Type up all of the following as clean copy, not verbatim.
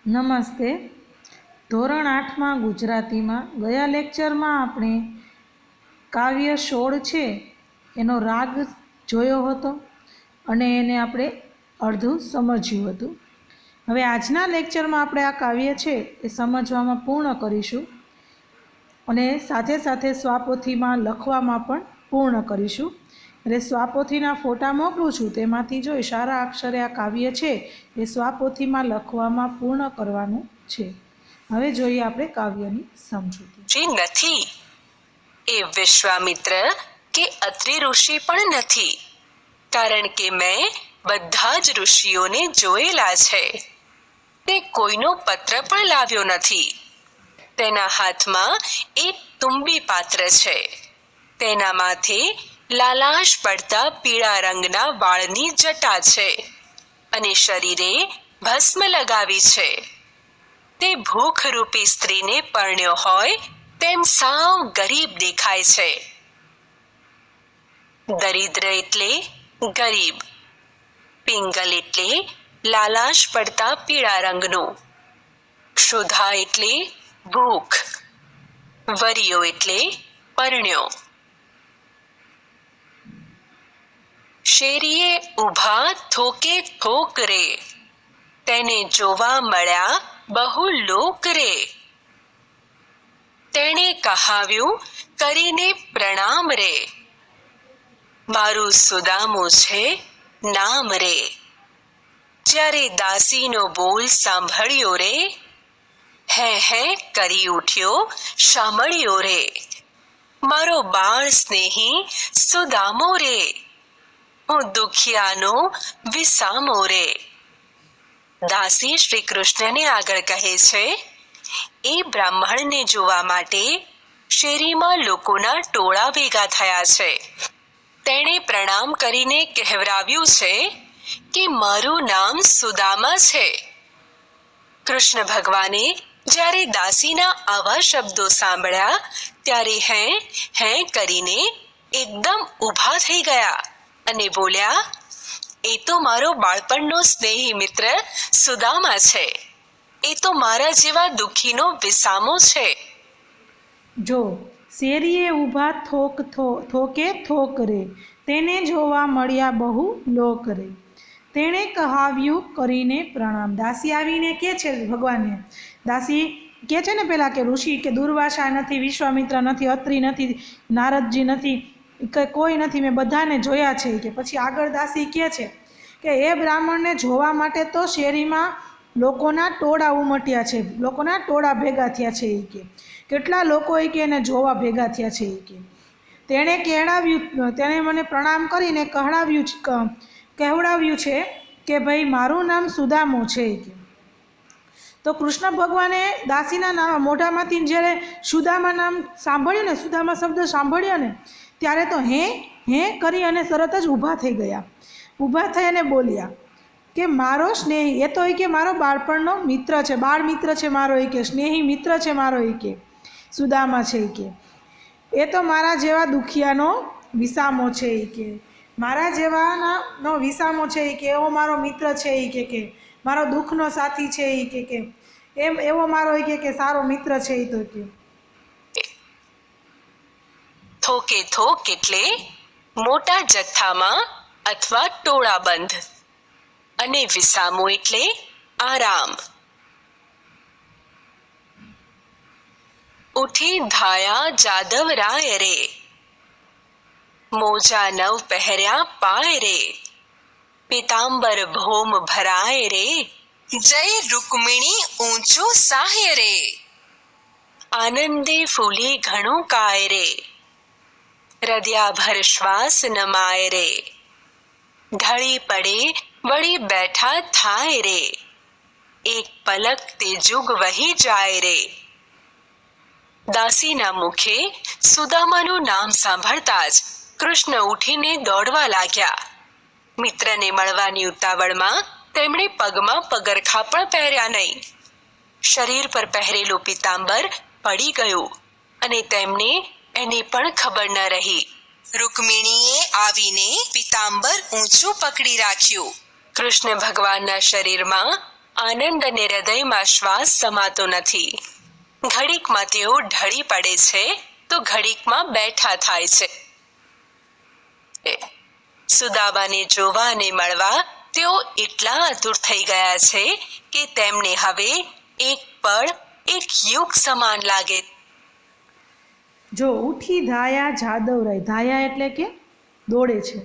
નમસ્તે. ધોરણ 8માં ગુજરાતીમાં ગયા લેક્ચરમાં આપણે કાવ્ય 16 છે એનો રાગ જોયો હતો અને એને આપણે અડધું સમજ્યું હતું. હવે આજના લેક્ચરમાં આપણે આ કાવ્ય છે એ સમજવામાં પૂર્ણ કરીશું અને સાથે સાથે સ્વાપોથીમાં લખવામાં પણ પૂર્ણ કરીશું. એટલે સ્વાપોથીના ફોટા મોકલું છું, તેમાંથી જોઈ સારા અક્ષરે આ કાવ્ય છે એ સ્વાપોથીમાં લખવામાં પૂર્ણ કરવાનું છે. હવે જોઈએ આપણે કાવ્યની સમજૂતી. જે નથી એ વિશ્વામિત્ર કે અત્રિ ઋષિ પણ નથી, કારણ કે મેં બધા જ ઋષિઓને જોયેલા છે. તે કોઈનો પત્ર પણ લાવ્યો નથી. તેના હાથમાં એક તુંબી પાત્ર છે. તેના માથે લાલાશ પડતા પીળા રંગના વાળની જટા છે અને શરીરે ભસ્મ લગાવી છે. તે ભૂખરૂપી સ્ત્રીને પરણ્યો હોય તેમ સાવ ગરીબ દેખાય છે. દરિદ્ર એટલે ગરીબ, પિંગલ એટલે લાલાશ પડતા પીળા રંગનું, ક્ષુધા એટલે ભૂખ, વરિયો એટલે પરણ્યો. શેરીએ ઊભા થોકે થોક રે, તેને જોવા મળ્યા બહુ લોક રે. તેણે કહાવ્યું કરીને પ્રણામ રે, મારું સુદામું છે નામ રે. જ્યારે દાસીનો બોલ સાંભળ્યો રે, હે હે કરી ઉઠ્યો શામળ્યો રે. મારો બાળ સ્નેહી સુદામો રે, હું દુખિયાનો વિસામો રે. દાસી શ્રી કૃષ્ણને આગળ કહે છે, એ બ્રાહ્મણને જોવા માટે શેરીમાં લોકોના ટોળા ભેગા થયા છે. તેણે પ્રણામ કરીને કહેવરાવ્યું છે કે મારું નામ સુદામા છે. કૃષ્ણ ભગવાને જ્યારે દાસીના આવા શબ્દો સાંભળ્યા ત્યારે હે કરીને એકદમ ઊભા થઈ ગયા અને બોલ્યા, એ તો મારો બાળપણનો સ્નેહી મિત્ર સુદામા છે. એ તો મારા જેવા દુઃખીનો વિસામો છે. જો શેરીએ ઊભા થોકે થોક રે, તેને જોવા મળ્યા બહુ લોક રે. તેણે કહાવ્યું કરીને પ્રણામ. દાસી આવીને કહે છે ભગવાનને, દાસી કહે છે ને પેલા કે ઋષિ કે દુર્વાસા નથી, વિશ્વામિત્ર નથી, અત્રિ નથી, નારદજી નથી, કોઈ નથી, મેં બધાને જોયા છે. કે પછી આગળ દાસી કહે છે કે એ બ્રાહ્મણને જોવા માટે તો શેરીમાં લોકોના ટોળા ઉમટ્યા છે, લોકોના ટોળા ભેગા થયા છે. એ કે કેટલા લોકો એ કે એને જોવા ભેગા થયા છે. એ કે તેણે મને પ્રણામ કરીને કહેવડાવ્યું છે કે ભાઈ મારું નામ સુદામો છે. કે તો કૃષ્ણ ભગવાને દાસીના મોઢામાંથી જ્યારે સુદામા નામ સાંભળ્યું ને, સુદામા શબ્દ સાંભળ્યો ને, ત્યારે તો હે કરી અને તરત જ ઊભા થઈ ગયા. ઊભા થઈ અને બોલ્યા કે મારો સ્નેહી, એ તો એ કે મારો બાળપણનો મિત્ર છે, બાળ મિત્ર છે મારો, એ કે સ્નેહી મિત્ર છે મારો, એ કે સુદામા છે. એ કે એ તો મારા જેવા દુખિયાનો વિસામો છે. એ કે મારા જેવાનો વિસામો છે. એ કે એવો મારો મિત્ર છે. એ કે મારો દુઃખનો સાથી છે. એ કે એમ એવો મારો એ કે સારો મિત્ર છે. એ તો કે થોકે થોક એટલે મોટા જથ્થામાં અથવા ટોળાબંધ, અને વિસામો એટલે આરામ. ઉઠી ધાયા જાદવ રાય રે, મોજા નવ પહેર્યા પાય રે. પિતાંબર ભોમ ભરાય રે, જય રૂકમિણી ઊંચો સાહ્ય રે. આનંદે ફૂલી ઘણું કાય રે, હૃદયાભર શ્વાસ નમાય રે. ઢળી પડે વળી બેઠા થાય રે, એક પલક તે જુગ વહી જાય રે. દાસીના મુખે સુદામાનું નામ સાંભળતા જ કૃષ્ણ ઉઠીને દોડવા લાગ્યા. મિત્રને મળવાની ઉતાવળમાં તેમણે પગમાં પગરખા પણ પહેર્યા નહીં. શરીર પર પહેરેલું પિતાંબર પડી ગયું અને તેમને એની પણ ખબર ન રહી. રૂકમિણીએ આવીને પિતાંબર ઊંચું પકડી રાખ્યું. કૃષ્ણ ભગવાનના શરીરમાં આનંદ અને હૃદયમાં શ્વાસ સમાતો નથી. ઘડીકમાં તેઓ ઢળી પડે છે તો ઘડીકમાં બેઠા થાય છે. સુદામાને જોવા અને મળવા તેઓ એટલા આતુર થઈ ગયા છે કે તેમને હવે એક પળ એક યુગ સમાન લાગે. જો ઉઠી ધાયા જાદવરાય, ધાયા એટલે કે દોડે છે,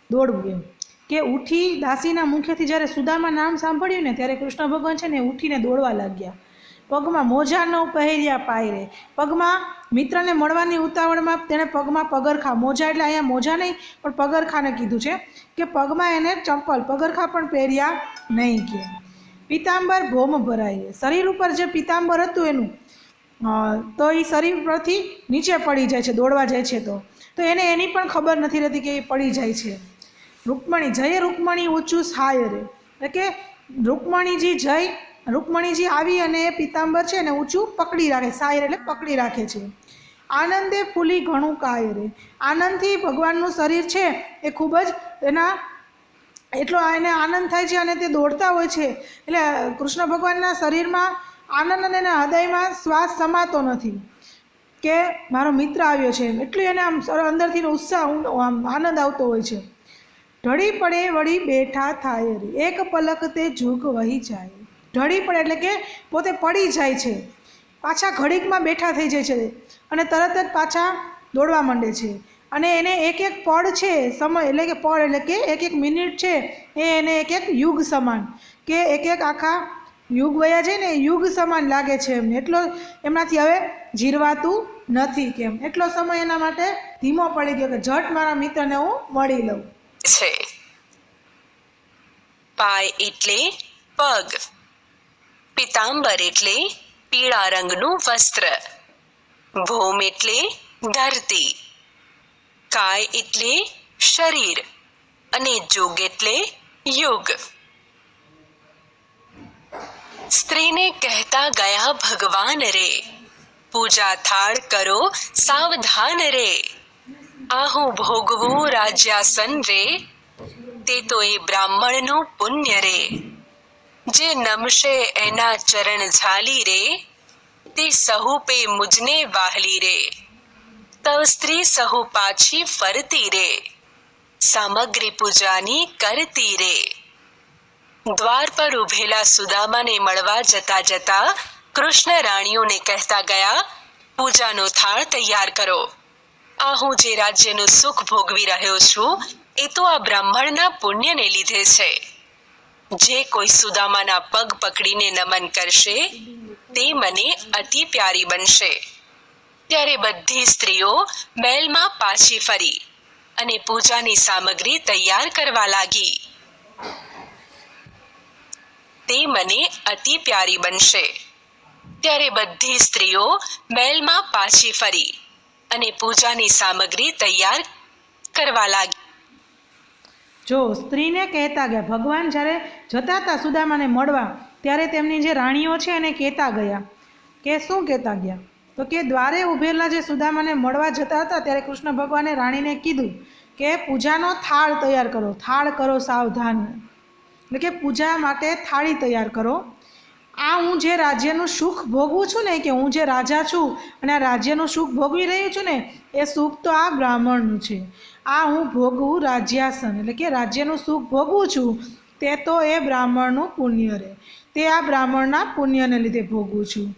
દોડવું એમ કે ઉઠી દાસીના મુખેથી જ્યારે સુદામા નામ સાંભળ્યું ને ત્યારે કૃષ્ણ ભગવાન છે ને ઉઠીને દોડવા લાગ્યા. પગમાં મોજા ન પહેર્યા પાયરે, પગમાં મિત્રને મળવાની ઉતાવળમાં તેણે પગમાં પગરખા, મોજા એટલે અહીંયા મોજા નહીં પણ પગરખાને કીધું છે કે પગમાં એને ચંપલ પગરખા પણ પહેર્યા નહીં. કે પિતાંબર ભોમ ભરાય, શરીર ઉપર જે પિતાંબર હતું એનું તો એ શરીર પરથી નીચે પડી જાય છે દોડવા જાય છે તો એને એની પણ ખબર નથી રહેતી કે એ પડી જાય છે. રૂકમણી જય રૂકમણી ઊંચું સાય રે, એટલે કે રૂકમણીજી આવી અને એ પિતાંબર છે ને ઊંચું પકડી રાખે, સાયર એટલે પકડી રાખે છે. આનંદે ફૂલી ઘણું કાય રે, આનંદથી ભગવાનનું શરીર છે એ ખૂબ જ એટલો એને આનંદ થાય છે અને તે દોડતા હોય છે. એટલે કૃષ્ણ ભગવાનના શરીરમાં આનંદ અને એના હૃદયમાં શ્વાસ સમાતો નથી કે મારો મિત્ર આવ્યો છે, એટલું એને આમ અંદરથી ઉત્સાહ આનંદ આવતો હોય છે. ઢળી પડે વળી બેઠા થાય રે, એક પલક તે જુગ વહી જાય. ઢળી પડે એટલે કે પોતે પડી જાય છે, પાછા ઘડીકમાં બેઠા થઈ જાય છે અને તરત જ પાછા દોડવા માંડે છે. અને એને એક એક પળ છે સમય એટલે કે પળ એટલે કે એક એક મિનિટ છે એ એને એક એક યુગ સમાન કે એક એક આખા યુગ વયા જાય ને યુગ સમાન લાગે છે એમને. એટલો એમનાથી હવે જીરવાતું નથી કેમ એટલો સમય એના માટે ધીમો પડી ગયો કે ઝટ મારા મિત્રને હું મળી લઉં છે. પાય એટલે પગ, પિતાંબર એટલે પીળા રંગનું વસ્ત્ર, ભૌમ એટલે ધરતી, કાય એટલે શરીર અને જોગ એટલે યુગ. સ્ત્રીને કહેતા ગયા ભગવાન રે, પૂજા થાળ કરો સાવધાન રે. આહું ભોગવું રાજ્યાસન રે, તે તો એ બ્રાહ્મણનું પુણ્ય રે. જે નમશે એના ચરણ ઝાલી રે, તે સહુ પે મુજને વાહલી રે. તવ સ્ત્રી સહુ પાછી ફરતી રે, સામગ્રી પૂજાની કરતી રે. દ્વાર પર ઉભેલા સુદામાને મળવા જતા જતા કૃષ્ણ રાણીઓને કહેતા ગયા, પૂજાનો થાળ તૈયાર કરો. આ હું જે રાજ્યનું સુખ ભોગવી રહ્યો છું એ તો આ બ્રાહ્મણના પુણ્યને લીધે છે. જે કોઈ સુદામાના પગ પકડીને નમન કરશે તે મને અતિ પ્યારી બનશે. ત્યારે બધી સ્ત્રીઓ મહેલમાં પાછી ફરી અને પૂજાની સામગ્રી તૈયાર કરવા લાગી. તે મને અતિ પ્યારી બનશે. ત્યારે બધી સ્ત્રીઓ મહેલમાં પાછી ફરી અને પૂજાની સામગ્રી તૈયાર કરવા લાગી. જો સ્ત્રીને કહેતા ગયા, ભગવાન જ્યારે જતા હતા સુદામાને મળવા ત્યારે તેમની જે રાણીઓ છે એને કહેતા ગયા કે શું કહેતા ગયા તો કે દ્વારે ઊભેલા જે સુદામાને મળવા જતા હતા ત્યારે કૃષ્ણ ભગવાને રાણીને કીધું કે પૂજાનો થાળ તૈયાર કરો, થાળ કરો સાવધાન, એટલે કે પૂજા માટે થાળી તૈયાર કરો. આ હું જે રાજ્યનું સુખ ભોગવું છું ને કે હું જે રાજા છું અને આ રાજ્યનું સુખ ભોગવી રહ્યું છું ને એ સુખ તો આ બ્રાહ્મણનું છે. આ હું ભોગવું રાજ્યાસન એટલે કે રાજ્યનું સુખ ભોગવું છું તે તો એ બ્રાહ્મણનું પુણ્ય રહે, તે આ બ્રાહ્મણના પુણ્યને લીધે ભોગવું છું.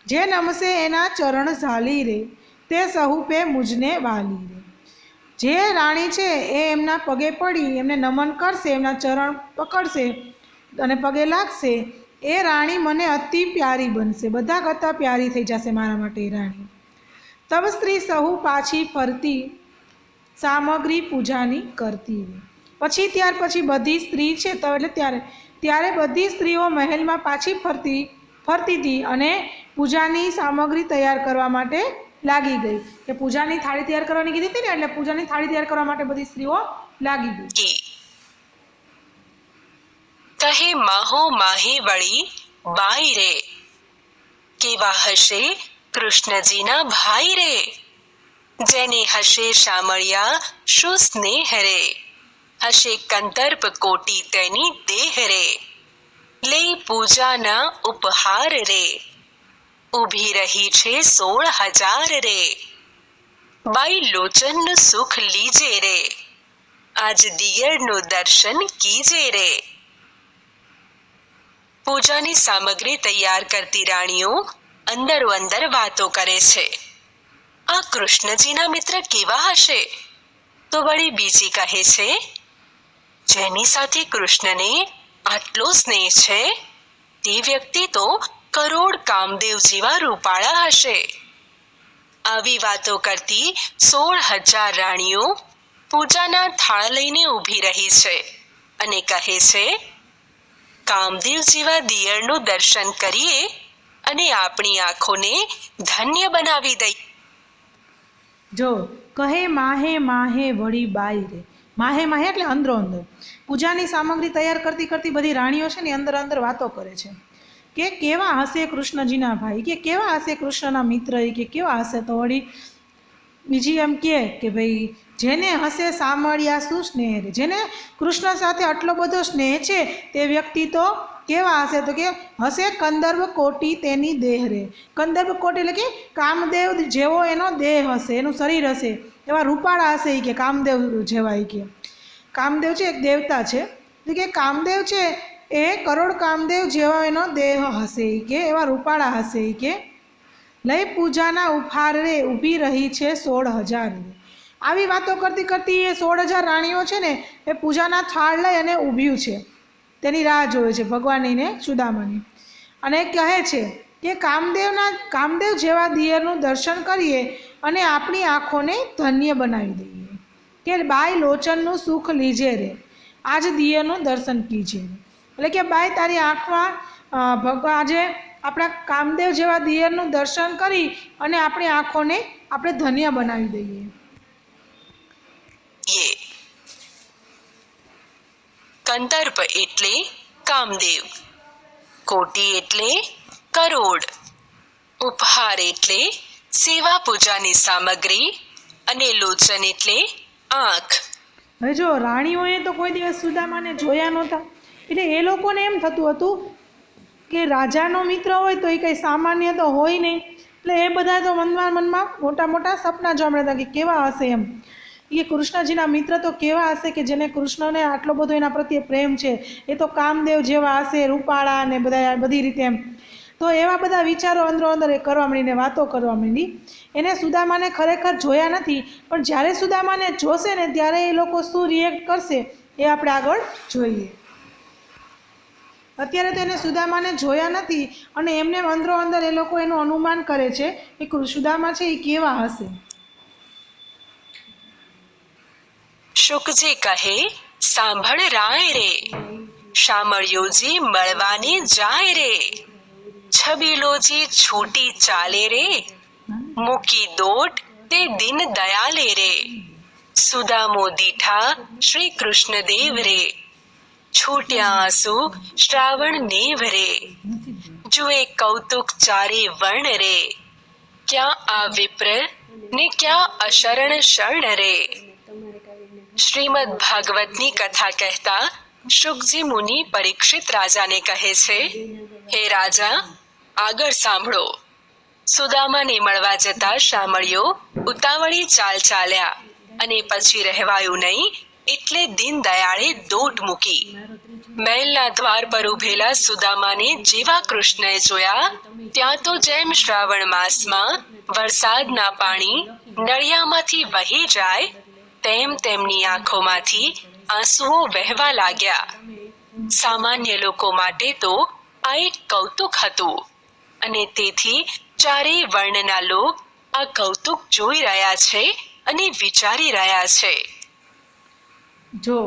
જે નમશે એના ચરણ ઝાલી રે, તે સહુ પે મુજને વાલી રે. જે રાણી છે એ એમના પગે પડી એમને નમન કરશે, એમના ચરણ પકડશે અને પગે લાગશે, એ રાણી મને અતિ પ્યારી બનશે, બધા કરતાં પ્યારી થઈ જશે મારા માટે એ રાણી. તબ સ્ત્રી સહુ પાછી ફરતી, સામગ્રી પૂજાની કરતી. પછી ત્યાર પછી બધી સ્ત્રી છે તો એટલે ત્યારે બધી સ્ત્રીઓ મહેલમાં પાછી ફરતી હતી અને પૂજાની સામગ્રી તૈયાર કરવા માટે લાગી ગઈ. કે પૂજાની થાળી તૈયાર કરવાની કીધી હતી ને એટલે પૂજાની થાળી તૈયાર કરવા માટે બધી સ્ત્રીઓ લાગી ગઈ. કહે માહો માહી વળી બાઈ રે, કેવા હશે કૃષ્ણજીના ભાઈ રે. જેને હશે શામળિયા શું સ્નેહ રે, હશે કંદર્પ કોટી તેની દેહ રે. લે પૂજાના ઉપહાર રે, ઊભી રહી છે 16,000 રે, બાઈ લોચનનું સુખ લીજે રે, આજ દિયરનું દર્શન કીજે રે. પૂજાની સામગ્રી તૈયાર કરતી રાણીઓ અંદરો અંદર વાતો કરે છે. આ કૃષ્ણજીના મિત્ર કેવા હશે? તો વળી બીજી કહે છે, જેની સાથે કૃષ્ણને આટલો સ્નેહ છે તે વ્યક્તિ તો કરોડ કામદેવ જેવા રૂપાળા હશે. આવી વાતો કરતી 16,000 રાણીઓ પૂજાના થાળ લઈને ઊભી રહી છે અને કહે છે, કામદેવ જેવા દિયરનું દર્શન કરીએ અને આપણી આંખોને ધન્ય બનાવી દઈએ. જો કહે માહે માહે વળી બાઈ રે, માહે માહે એટલે અંદરો અંદર. પૂજાની સામગ્રી તૈયાર કરતી કરતી બધી રાણીઓ છે ને અંદર અંદર વાતો કરે છે કે કેવા હશે કૃષ્ણજીના ભાઈ, કે કેવા હશે કૃષ્ણના મિત્ર, કે કેવા હશે. તો વળી બીજી એમ કે ભાઈ જેને હશે સામળિયા શું સ્નેહ રે, જેને કૃષ્ણ સાથે આટલો બધો સ્નેહ છે તે વ્યક્તિ તો કેવા હશે? તો કે હશે કંદર્પ કોટી તેની દેહ રે. કંદર્પ કોટી એટલે કે કામદેવ જેવો એનો દેહ હશે, એનું શરીર હશે, એવા રૂપાળા હશે કે કામદેવ જેવા. કે કામદેવ છે એક દેવતા છે, એટલે કે કામદેવ છે એ કરોડ કામદેવ જેવા એનો દેહ હશે કે એવા રૂપાળા હશે કે લઈ પૂજાના ઉપહાર રે, ઊભી રહી છે 16,000 રે. આવી વાતો કરતી કરતી એ 16,000 રાણીઓ છે ને એ પૂજાના થાળ લઈ અને ઊભ્યું છે, તેની રાહ જોવે છે ભગવાનીને સુદામાની, અને કહે છે કે કામદેવ જેવા દિયરનું દર્શન કરીએ અને આપણી આંખોને ધન્ય બનાવી દઈએ, કે બાઈ લોચનનું સુખ લીજે રે, આજ દિયરનું દર્શન કીજે રે. એટલે કે બાઈ તારી આંખમાં આજે આપણા કામદેવ જેવા દિયરનું દર્શન કરી અને આપણી આંખોને આપણે ધન્ય બનાવી દઈએ. કંદર્પ એટલે કામદેવ, કોટી એટલે કરોડ, ઉપહાર એટલે સેવા પૂજાની સામગ્રી અને લોચન એટલે આંખ. હવે જો રાણીઓએ તો કોઈ દિવસ સુદામાને જોયા નહોતા, એટલે એ લોકોને એમ થતું હતું કે રાજાનો મિત્ર હોય તો એ કંઈ સામાન્ય તો હોય નહીં. એટલે એ બધા તો મનમાં મોટા મોટા સપના જોવા મળતા કે કેવા હશે એમ, એ કૃષ્ણજીના મિત્ર તો કેવા હશે કે જેને કૃષ્ણને આટલો બધો એના પ્રત્યે પ્રેમ છે, એ તો કામદેવ જેવા હશે, રૂપાળા ને બધી રીતે એમ. તો એવા બધા વિચારો અંદરો અંદર એ કરવા માંડીને વાતો કરવા માંડી. એને સુદામાને ખરેખર જોયા નથી, પણ જ્યારે સુદામાને જોશે ને ત્યારે એ લોકો શું રિએક્ટ કરશે એ આપણે આગળ જોઈએ. અત્યારે તો એને સુદામાને જોયા નથી અને એમને અંદરો અંદર એ લોકો એનું અનુમાન કરે છે કે સુદામા છે એ કેવા હશે. શુકજી કહે, સાંભળ રાય રે, શામળિયોજી મળવાને જાય રે, છબીલોજી છૂટી ચાલે રે, મૂકી દોટ તે દિન દયાલે રે, સુદામો દીઠા શ્રી કૃષ્ણદેવ રે, છૂટ્યા આંસુ શ્રાવણ નેવ રે, જુએ કૌતુક ચારે વર્ણ રે, ક્યાં આ વિપ્ર ને ક્યાં અશરણ શરણ રે. શ્રીમદ ભાગવતની કથા કહેતા શુકજી મુનિ પરીક્ષિત રાજાને કહે છે, હે રાજા, આગળ સાંભળો. સુદામાને મળવા જતા શામળિયો ઉતાવળી ચાલ ચાલ્યા અને પછી રહેવાયું નહીં એટલે દીન દયાળે દોટ મૂકી. મહેલના દ્વાર પર ઉભેલા સુદામાને જેવા કૃષ્ણએ જોયા ત્યાં તો જેમ શ્રાવણ માસમાં વરસાદના પાણી નળિયામાંથી વહી જાય તેમ તેમની આંખોમાંથી આંસુઓ વહેવા લાગ્યા. સામાન્ય લોકો માટે તો આ એક કૌતુક હતું અને તેથી ચારેય વર્ણના લોક આ કૌતુક જોઈ રહ્યા છે અને વિચારી રહ્યા છે. જો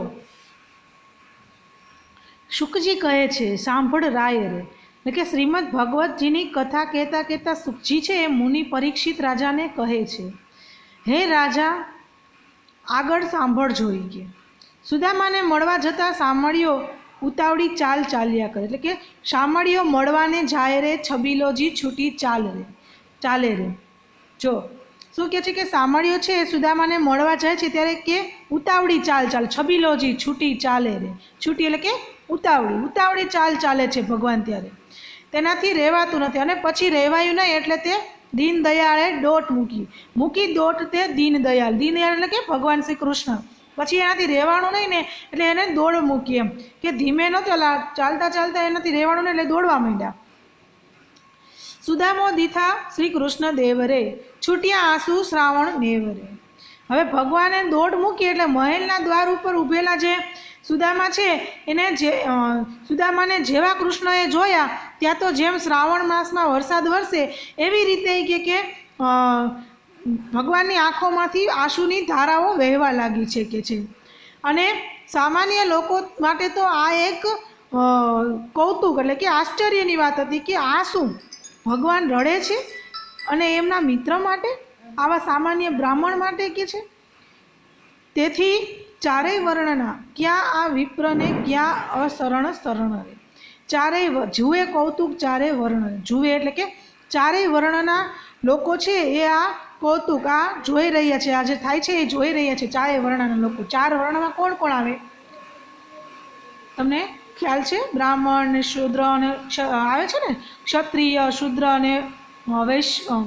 શુકજી કહે છે, સાંભળ રાય રે, એટલે કે શ્રીમદ ભગવતજીની કથા કહેતા કહેતા શુકજી છે એ મુનિ પરીક્ષિત રાજાને કહે છે, હે રાજા, આગળ સાંભળ જોઈ. કે સુદામાને મળવા જતા શામળિયો ઉતાવળી ચાલ ચાલ્યા કરે, એટલે કે શામળિયો મળવાને જાય રે, છબીલોજી છૂટી ચાલે રે. જો શું કહે છે કે શામળિયો છે એ સુદામાને મળવા જાય છે ત્યારે કે ઉતાવળી ચાલ, છબીલોજી છૂટી ચાલે રે. છૂટી એટલે કે ઉતાવળી ચાલ ચાલે છે ભગવાન ત્યારે, તેનાથી રહેવાતું નથી. અને પછી રહેવાયું નહીં એટલે તે દીનદયાળે દોટ મૂકી દોટ તે દીનદયાળ એટલે કે ભગવાન શ્રી કૃષ્ણ. પછી એનાથી રહેવાનું નહીં ને એટલે એને દોડ મૂકી, એમ કે ધીમે ન ચાલતા એનાથી રહેવાનું નહીં એટલે દોડવા માંડ્યા. સુદામો દીઠા શ્રી કૃષ્ણ દેવરે, છૂટ્યા આંસુ શ્રાવણ નેવરે. હવે ભગવાને દોડ મૂકી એટલે મહેલના દ્વાર ઉપર ઊભેલા જે સુદામા છે એને સુદામાને જેવા કૃષ્ણએ જોયા ત્યાં તો જેમ શ્રાવણ માસમાં વરસાદ વરસે એવી રીતે કે ભગવાનની આંખોમાંથી આંસુની ધારાઓ વહેવા લાગી છે. અને સામાન્ય લોકો માટે તો આ એક કૌતુક એટલે કે આશ્ચર્યની વાત હતી કે આ શું, ભગવાન રડે છે અને એમના મિત્ર માટે, આવા સામાન્ય બ્રાહ્મણ માટે કે છે. તેથી ચારેય વર્ણના ક્યાં આ વિપ્રને ક્યાં અશરણ શરણ રે. ચારેય જુએ કૌતુક ચારેય વર્ણ જુએ એટલે કે ચારેય વર્ણના લોકો છે એ આ કૌતુક આ જોઈ રહ્યા છે, આ જે થાય છે એ જોઈ રહ્યા છે ચારેય વર્ણના લોકો. 4 વર્ણમાં કોણ કોણ આવે તમને ખ્યાલ છે? બ્રાહ્મણ ને શૂદ્ર અને આવે છે ને, ક્ષત્રિય, શૂદ્ર અને વૈશ્ય,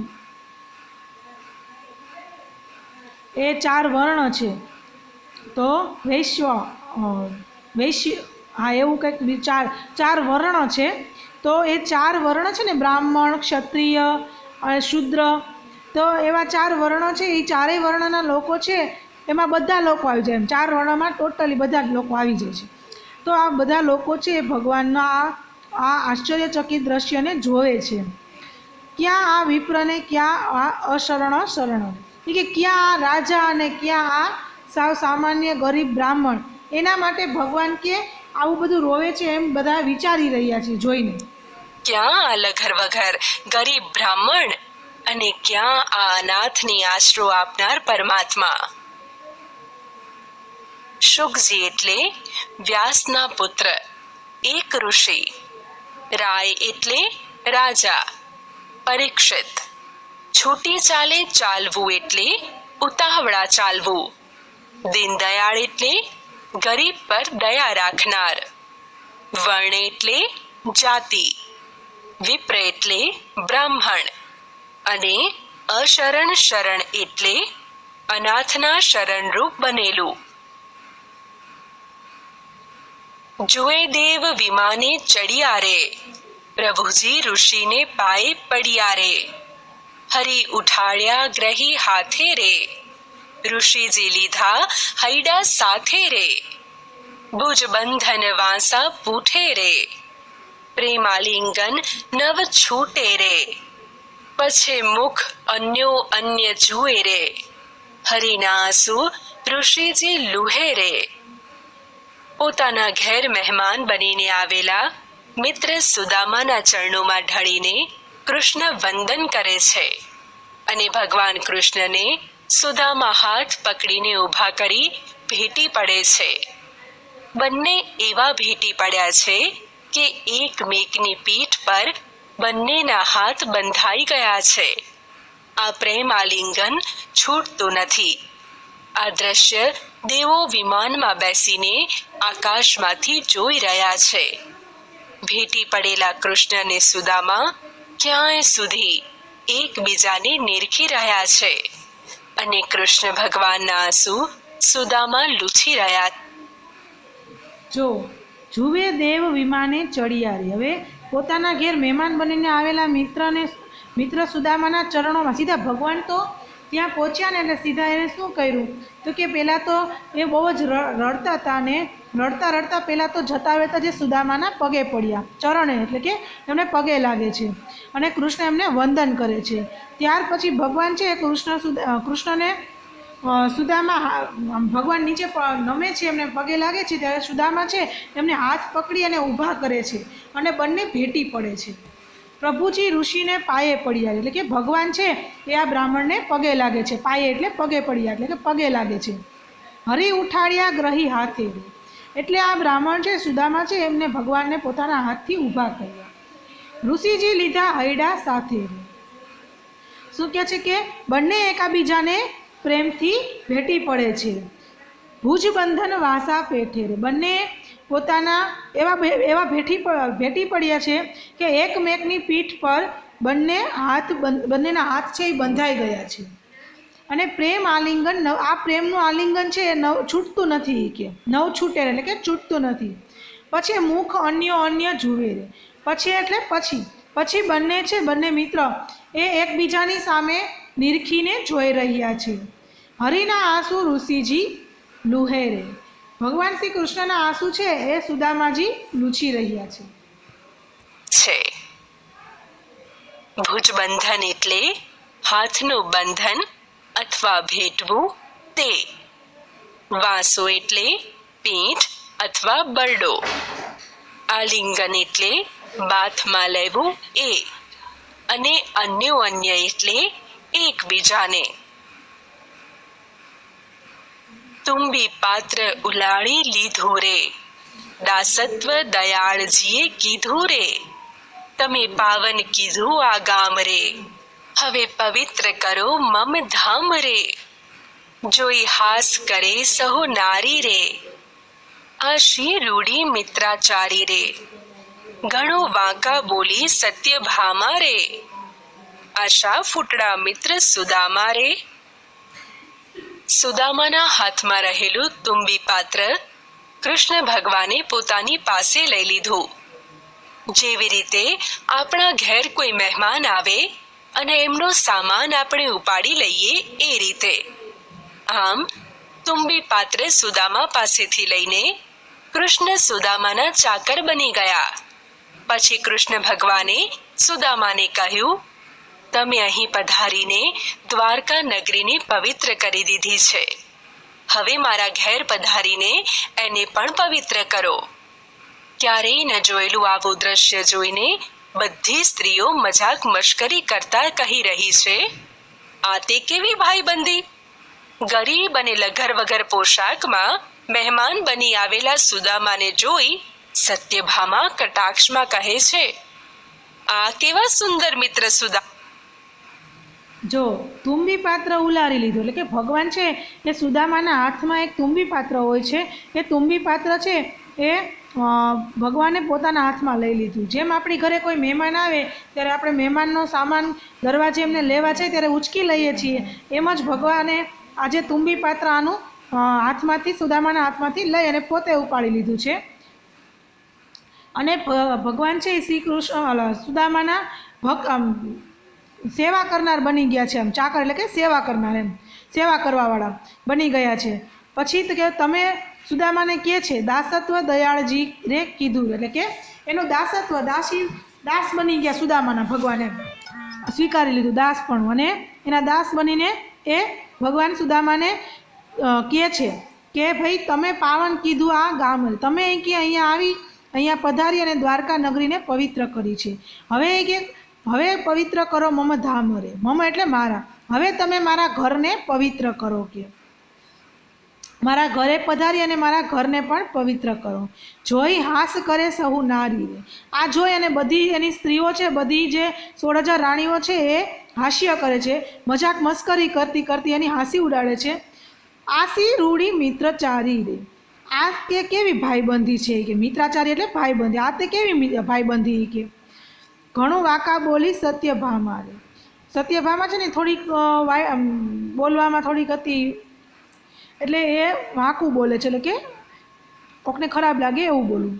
એ 4 વર્ણ છે. તો વૈશ્ય હા એવું કંઈક 4 વર્ણ છે. તો એ 4 વર્ણ છે ને, બ્રાહ્મણ, ક્ષત્રિય અને શૂદ્ર, તો એવા 4 વર્ણ છે. એ ચારેય વર્ણના લોકો છે એમાં બધા લોકો આવી જાય, એમ 4 વર્ણમાં ટોટલી બધા જ લોકો આવી જાય છે. તો આ બધા લોકો છે એ ભગવાનના આ આશ્ચર્યચકિત દ્રશ્યને જોવે છે. ક્યાં આ વિપ્રને ક્યાં આ અશરણ શરણ, કે ક્યાં આ રાજા અને ક્યાં આ સાવ સામાન્ય ગરીબ બ્રાહ્મણ, એના માટે ભગવાન કે આવું બધું રોવે છે એમ બધા વિચારી રહ્યા છે જોઈને. ક્યાં આ લઘર વઘર ગરીબ બ્રાહ્મણ અને ક્યાં આ અનાથની આશરો આપનાર પરમાત્મા. શુકજી એટલે વ્યાસના પુત્ર, એક ઋષિ. રાય એટલે રાજા, પરીક્ષિત. છૂટી ચાલે ચાલવું એટલે ઉતાવળા ચાલવું. દીનદયાળ એટલે ગરીબ પર દયા રાખનાર. વર્ણ એટલે જાતિ. વિપ્ર એટલે બ્રાહ્મણ. અને અશરણ શરણ એટલે અનાથના શરણરૂપ બનેલું. જુએ દેવ વિમાને ચડિયા રે, પ્રભુજી ઋષિને પાયે પડ્યા રે. હરી ઉઠાડ્યા ગ્રહી હાથે રે, ઋષિજી લીધા હૈડા સાથે રે. ભુજ બંધન વાંસા પૂઠે રે, પ્રેમાલિંગન નવ છૂટે રે. પછે મુખ અન્યો અન્ય જુએ રે, હરિના આંસુ ઋષિજી લુહે રે. પોતાના ઘેર મહેમાન બનીને આવેલા મિત્ર સુદામાના ચરણોમાં ઢળીને કૃષ્ણ વંદન કરે છે. અને ભગવાન કૃષ્ણને સુદામા હાથ પકડીને ઊભા કરી ભેટી પડે છે. બંને એવા ભેટી પડ્યા છે કે એકમેકની પીઠ પર બંનેના હાથ બંધાઈ ગયા છે. આ પ્રેમ આલિંગન છૂટતું નથી. આ દ્રશ્ય દેવો વિમાનમાં બેસીને આકાશમાંથી જોઈ રહ્યા છે. ભેટી પડેલા કૃષ્ણ અને સુદામા ક્યાંય સુધી એકબીજાને નિરખી રહ્યા છે અને કૃષ્ણ ભગવાનના આંસુ સુદામા લૂછી રહ્યા. જો જુએ દેવ વિમાને ચડિયારી. હવે પોતાના ઘેર મહેમાન બનીને આવેલા મિત્ર સુદામાના ચરણોમાં સીધા ભગવાન તો ત્યાં પહોંચ્યા ને એટલે સીધા એને શું કર્યું તો કે પહેલાં તો એ બહુ જ રડતા હતા ને રડતા પહેલાં તો જતા વહેતા જે સુદામાના પગે પડ્યા, ચરણે એટલે કે એમને પગે લાગે છે અને કૃષ્ણ એમને વંદન કરે છે. ત્યાર પછી ભગવાન છે કૃષ્ણને સુદામા ભગવાન નીચે નમે છે, એમને પગે લાગે છે ત્યારે સુદામા છે એમને હાથ પકડી અને ઊભા કરે છે અને બંને ભેટી પડે છે. પ્રભુજી ઋષિને પાયે પડ્યા એટલે કે ભગવાન છે એ આ બ્રાહ્મણને પગે લાગે છે. પાયે એટલે પગે પડ્યા એટલે કે પગે લાગે છે. હરી ઉઠાડ્યા ગ્રહી હાથે એટલે આ બ્રાહ્મણ છે સુદામા છે એમને ભગવાનને પોતાના હાથથી ઊભા કર્યા. ઋષિજી લીધા હૈડા સાથે. શું કહે છે કે બંને એકાબીજાને પ્રેમથી ભેટી પડે છે. ભુજ બંધન વાસા પેઠે રે. બંને પોતાના એવા ભેટી પડ્યા છે કે એકમેકની પીઠ પર બંનેના હાથ છે એ બંધાઈ ગયા છે. અને પ્રેમ આલિંગન આ પ્રેમનું આલિંગન છે એ છૂટતું નથી કે નવ છૂટે એટલે કે છૂટતું નથી. પછી મુખ અન્ય જુએ રે. પછી બંને મિત્ર એ એકબીજાની સામે નિરખીને જોઈ રહ્યા છે. હરિના આંસુ ઋષિજી લુહે રે. ભગવાન શ્રી કૃષ્ણના આંસુ છે એ સુદામાજી લૂછી રહ્યા છે. ભુજબંધન એટલે હાથનું બંધન અથવા ભેટવું તે. વાંસો એટલે પીઠ અથવા બરડો. આલિંગન એટલે બાથમાં લેવું એ. અને અન્ય એટલે એકબીજાને. તુંબી પાત્ર ઉલાળી લીધું રે. દાસત્વ દયાળજીએ કીધું રે. તમે પાવન કીધું આ ગામ રે. હવે પવિત્ર કરો મમ ધામ રે. જોઈ હાસ કરે સહુ નારી રે. આ શ્રી રૂડી મિત્રાચારી રે. ઘણો વાંકા બોલી સત્યભામા રે. આશા ફૂટડા મિત્ર સુદામા રે. સુદામાના હાથમાં રહેલું તુંબી પાત્ર કૃષ્ણ ભગવાને પોતાની પાસે લઈ લીધું. જેવી રીતે આપણા ઘેર કોઈ મહેમાન આવે અને એમનો સામાન આપણે ઉપાડી લઈએ એ રીતે. આમ તુંબી પાત્ર સુદામા પાસેથી લઈને કૃષ્ણ સુદામાના ચાકર બની ગયા. પછી કૃષ્ણ ભગવાને સુદામાને કહ્યું, તમે અહીં પધારીને દ્વારકા નગરીને પવિત્ર કરી દીધી છે. હવે મારા ઘેર પધારીને એને પણ પવિત્ર કરો. ક્યારેય ન જોયેલું આવું દ્રશ્ય જોઈને બધી સ્ત્રીઓ મજાક મશ્કરી કરતા કહી રહી છે, આ તે કેવી ભાઈબંધી! ગરીબ અને લઘર વગર પોશાકમાં મહેમાન બની આવેલા સુદામાને જોઈ સત્યભામા કટાક્ષમાં કહે છે, આ કેવા સુંદર મિત્ર સુદા. જો તુંબી પાત્ર ઉલારી લીધું એટલે કે ભગવાન છે એ સુદામાના હાથમાં એક તુંબી પાત્ર હોય છે. એ તુંબી પાત્ર છે એ ભગવાને પોતાના હાથમાં લઈ લીધું. જેમ આપણી ઘરે કોઈ મહેમાન આવે ત્યારે આપણે મહેમાનનો સામાન દરવાજે એમને લેવા જાય ત્યારે ઉચકી લઈએ છીએ, એમ જ ભગવાને આજે તુંબી પાત્ર આનું હાથમાંથી સુદામાના હાથમાંથી લઈ અને પોતે ઉપાડી લીધું છે. અને ભગવાન છે એ શ્રી કૃષ્ણ સુદામાના સેવા કરનાર બની ગયા છે. આમ ચાકર એટલે કે સેવા કરનાર, એમ સેવા કરવાવાળા બની ગયા છે. પછી તો કે તમે સુદામાને કહે છે દાસત્વ દયાળજી રે કીધું, એટલે કે એનું દાસત્વ દાસ બની ગયા સુદામાના. ભગવાને સ્વીકારી લીધું દાસ પણ, અને એના દાસ બનીને એ ભગવાન સુદામાને કહે છે કે ભાઈ તમે પાવન કીધું આ ગામ, તમે કે અહીંયા પધારી અને દ્વારકા નગરીને પવિત્ર કરી છે. હવે પવિત્ર કરો મમ ધામ રે. મમ એટલે મારા. હવે તમે મારા ઘરને પવિત્ર કરો, કે મારા ઘરે પધારી અને મારા ઘરને પણ પવિત્ર કરો. જોઈ હાસ કરે સહુ નારી રે. આ જોઈ અને બધી એની સ્ત્રીઓ છે, બધી જે 16,000 રાણીઓ છે એ હાસ્ય કરે છે, મજાક મસ્કરી કરતી એની હાંસી ઉડાડે છે. આસી રૂડી મિત્રચારી રે. આ કે કેવી ભાઈબંધી છે, કે મિત્રાચારી એટલે ભાઈબંધી. આ તે કેવી ભાઈબંધી, કે ઘણું વાંકા બોલી સત્યભામા રે. સત્યભામા છે ને થોડીક બોલવામાં થોડીક હતી, એટલે એ વાંકું બોલે છે, એટલે કે કોકને ખરાબ લાગે એવું બોલવું.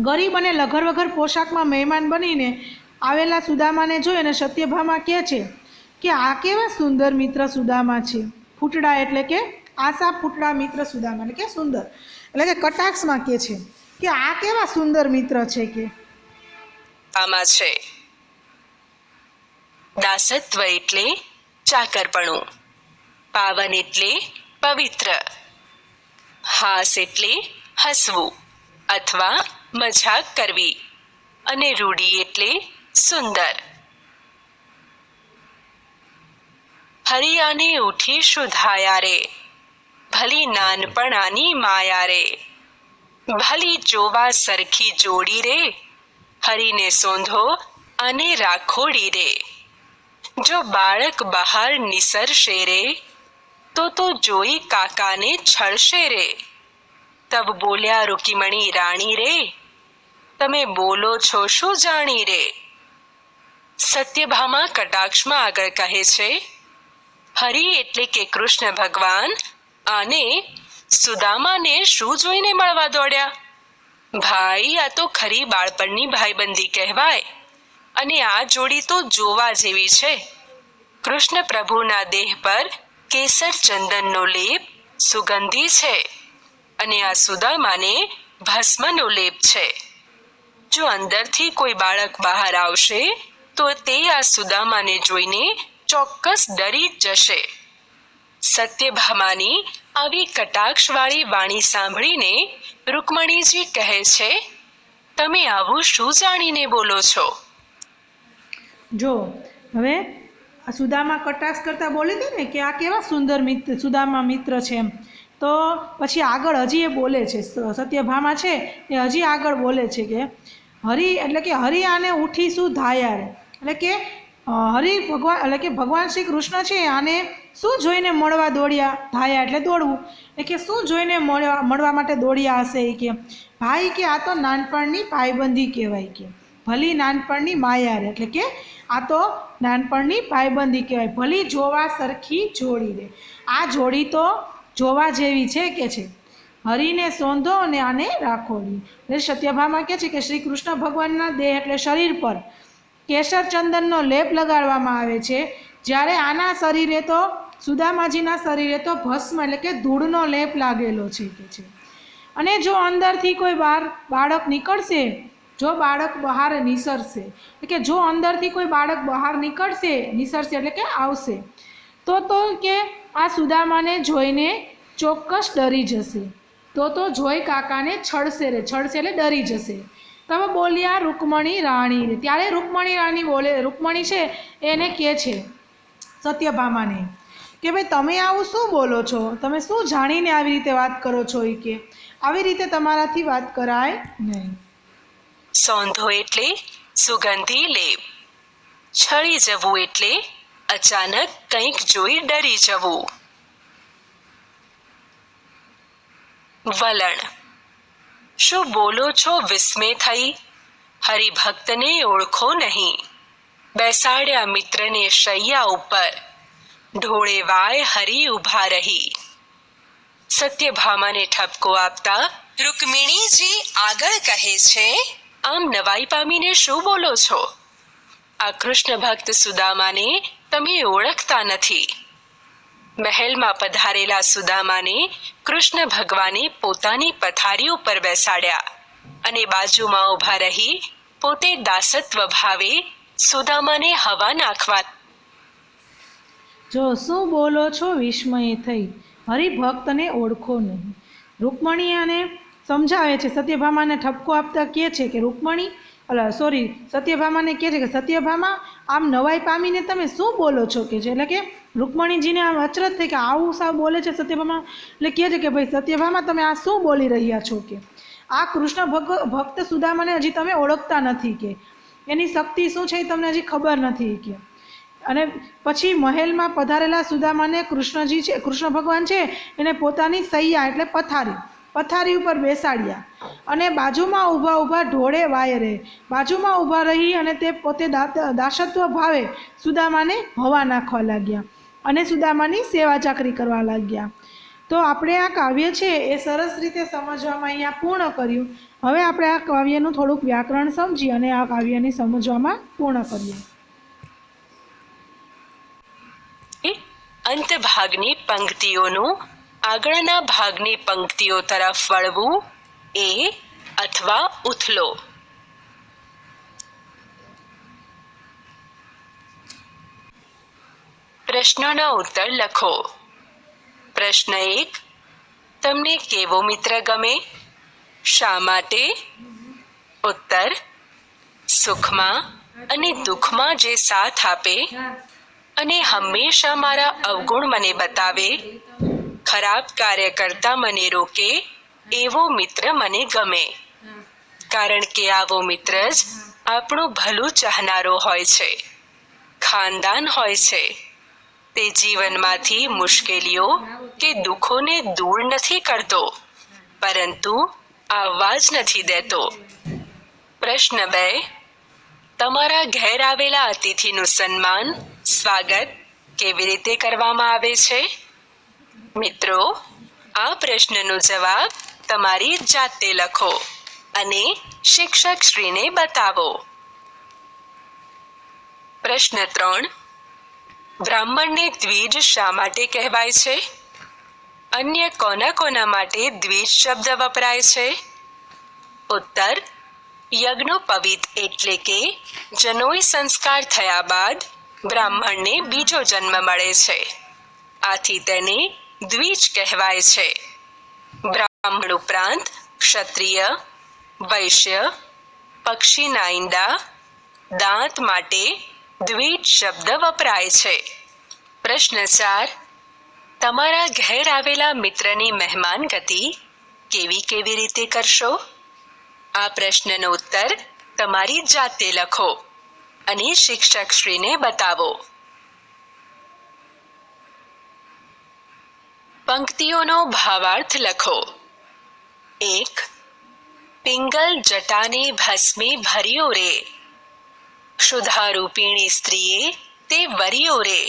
ગરીબ અને લઘર વગર પોશાકમાં મહેમાન બનીને આવેલા સુદામાને જોઈ અને સત્યભામા કહે છે કે આ કેવા સુંદર મિત્ર સુદામા છે. ફૂટડા એટલે કે આશા ફૂટડા મિત્ર સુદામા, એટલે કે સુંદર, એટલે કે કટાક્ષમાં કહે છે કે આ કેવા સુંદર મિત્ર છે. કે આમાં છે દાસત્વ એટલે ચાકરપણું, પાવન એટલે પવિત્ર, હાસ એટલે હસવું અથવા મજાક કરવી, અને રૂડી એટલે સુંદર. હરિયાને ઉઠી શુધાયા રે. ભલી નાનપણાની માયા રે. ભલી જોવા સરખી જોડી રે. હરીને સોંધો અને રાખોડી રે. જો બાળક બહાર નિસરશે રે, તો જોઈ કાકાને છળશે રે. તબ બોલ્યા રૂકીમણી રાણી રે, તમે બોલો છો શું જાણી રે. સત્યભામા કટાક્ષમાં આગળ કહે છે, હરિ એટલે કે કૃષ્ણ ભગવાન આને સુદામાને શું જોઈને મળવા દોડ્યા? ભાઈ, આ તો ખરી બાળપણની ભાઈબંધી કહેવાય, અને આ જોડી તો જોવા જેવી છે. કૃષ્ણ પ્રભુના દેહ પર કેસર ચંદનનો લેપ સુગંધી છે, અને આ સુદામાને ભસ્મનો લેપ છે. જો અંદરથી કોઈ બાળક બહાર આવશે તો તે આ સુદામાને જોઈને ચોક્કસ ડરી જ જશે. સત્યભામાની આવી કટાક્ષવાળી વાણી સાંભળીને રૂકમણીજી કહે છે, તમે આવું શું જાણીને બોલો છો? જો હવે આ સુદામા કટાક્ષ કરતા બોલી હતી ને કે આ કેવા સુંદર મિત્ર સુદામા મિત્ર છે એમ, તો પછી આગળ હજી એ બોલે છે, સત્યભામા છે એ હજી આગળ બોલે છે કે હરિ એટલે કે હરિ આને ઉઠી શું ધાયા રે, એટલે કે હરિ ભગવાન એટલે કે ભગવાન શ્રી કૃષ્ણ છે આને શું જોઈને મળવા દોડ્યા? ધાયા એટલે દોડવું, એટલે કે શું જોઈને મળવા માટે દોડ્યા હશે એ કે ભાઈ કે આ તો નાનપણની ભાઈબંધી કહેવાય કે ભલી નાનપણની માયા રે, એટલે કે આ તો નાનપણની ભાઈબંધી કહેવાય, ભલી જોવા સરખી જોડી રે. આ જોડી તો જોવા જેવી છે કે છે. હરિને સોંધો અને આને રાખોડી. એટલે સત્યભામા કહે છે કે શ્રી કૃષ્ણ ભગવાનના દેહ એટલે શરીર પર કેસર ચંદનનો લેપ લગાડવામાં આવે છે, જ્યારે આના શરીરે તો સુદામાજીના શરીરે તો ભસ્મ એટલે કે ધૂળનો લેપ લાગેલો છે કે છે. અને જો અંદરથી કોઈ બાળક નીકળશે, જો બાળક બહાર નિસરશે, એટલે કે જો અંદરથી કોઈ બાળક બહાર નિસરશે એટલે કે આવશે, તો કે આ સુદામાને જોઈને ચોક્કસ ડરી જશે. તો જોઈ કાકાને છળશે એટલે ડરી જશે. તમે બોલ્યા રૂકમણી રાણી રે. ત્યારે રૂકમણી રાણી બોલે, રૂકમણી છે એને કહે છે સત્યભામાને કે ભાઈ તમે આવું શું બોલો છો? તમે શું જાણીને આવી રીતે વાત કરો છો? એ કે આવી રીતે તમારાથી વાત કરાય નહીં. સોંધો એટલે સુગંધી લેપ, છળી જવું એટલે અચાનક કંઈક જોઈ ડરી જવું. વલણ, શું બોલો છો વિસ્મય થઈ? હરિભક્તને ઓળખો નહીં. બેસાડ્યા મિત્રને શૈયા ઉપર, ઢોળે વાય હરી ઊભા રહી. સત્યભામાને ઠપકો આપતા રૂકમિણીજી આગળ કહે છે, આમ નવાઈ પામીને શું બોલો છો? આ કૃષ્ણ ભક્ત સુદામાને તમે ઓળખતા નથી. મહેલમાં પધારેલા સુદામાને કૃષ્ણ ભગવાને પોતાની પથારી ઉપર બેસાડ્યા અને બાજુમાં ઊભા રહી પોતે દાસત્વ ભાવે સુદામાને હવા નાખવા. જો શું બોલો છો વિસ્મય થઈ, હરિભક્તને ઓળખો નહીં. રૂકમણી આને સમજાવે છે, સત્યભામાને ઠપકો આપતા કહે છે કે સત્યભામાને કહે છે કે સત્યભામા આમ નવાઈ પામીને તમે શું બોલો છો કે છે. એટલે કે રૂકમણીજીને આમ અચરજ થઈ કે આવું સાવ બોલે છે સત્યભામા. એટલે કહે છે કે ભાઈ સત્યભામા તમે આ શું બોલી રહ્યા છો કે આ કૃષ્ણ ભક્ત સુદામાને હજી તમે ઓળખતા નથી કે એની શક્તિ શું છે એ તમને હજી ખબર નથી કે. અને પછી મહેલમાં પધારેલા સુદામાને કૃષ્ણ ભગવાન છે એને પોતાની સૈયા એટલે પથારી ઉપર બેસાડ્યા અને બાજુમાં ઊભા ઢોળે વાયરે બાજુમાં ઊભા રહી અને તે પોતે દાસત્વ ભાવે સુદામાને હવા નાખવા લાગ્યા અને સુદામાની સેવા ચાકરી કરવા લાગ્યા. તો આપણે આ કાવ્ય છે એ સરસ રીતે સમજવામાં અહીંયા પૂર્ણ કર્યું. હવે આપણે આ કાવ્યનું થોડુંક વ્યાકરણ સમજી અને આ કાવ્યને સમજવામાં પૂર્ણ કરીએ. અંત ભાગની પંક્તિઓનું આગળના ભાગની પંક્તિઓ તરફ વળવું એ અથવા ઉથલો. પ્રશ્નોના ઉત્તર લખો. પ્રશ્ન 1, તમને કેવો મિત્ર ગમે? શા માટે? ઉત્તર, સુખમાં અને દુઃખમાં જે સાથ આપે અને હંમેશા મારા અવગુણ મને બતાવે, ખરાબ કાર્ય કરતા મને રોકે એવો મિત્ર મને ગમે. કારણ કે આવો મિત્ર જ આપણું ભલું ચાહનારો હોય છે, ખાનદાન હોય છે. તે જીવનમાંથી મુશ્કેલીઓ કે દુઃખોને દૂર નથી કરતો, પરંતુ આવવા જ નથી દેતો. પ્રશ્ન 2. તમારા ઘેર આવેલા અતિથિનું સન્માન, સ્વાગત કેવી રીતે કરવામાં આવે છે? મિત્રો, આ પ્રશ્નનો જવાબ તમારી જાતે લખો અને શિક્ષક શ્રીને બતાવો. પ્રશ્ન 3. બ્રાહ્મણને દ્વિજ શા માટે કહેવાય છે? અન્ય કોના કોના માટે દ્વિજ શબ્દ વપરાય છે? ઉત્તર: યજ્ઞોપવિત એટલે કે જનોઈ સંસ્કાર થયા બાદ બ્રાહ્મણને બીજો જન્મ મળે છે, આથી તેને દ્વિજ કહેવાય છે. બ્રાહ્મણ ઉપરાંત ક્ષત્રિય, વૈશ્ય, પક્ષીના ઈંડા, દાંત માટે દ્વિજ શબ્દ વપરાય છે. પ્રશ્ન 4. તમારા ઘેર આવેલા મિત્રની મહેમાનગતિ કેવી રીતે કરશો? આ પ્રશ્નનો ઉત્તર તમારી જાતે લખો અને શિક્ષક શ્રીને બતાવો. પંક્તિઓનો ભાવાર્થ લખો. 1. પિંગલ જટાને ભસ્મે ભર્યો રે, ક્ષુધારૂપિણી સ્ત્રીએ તે વર્યો રે.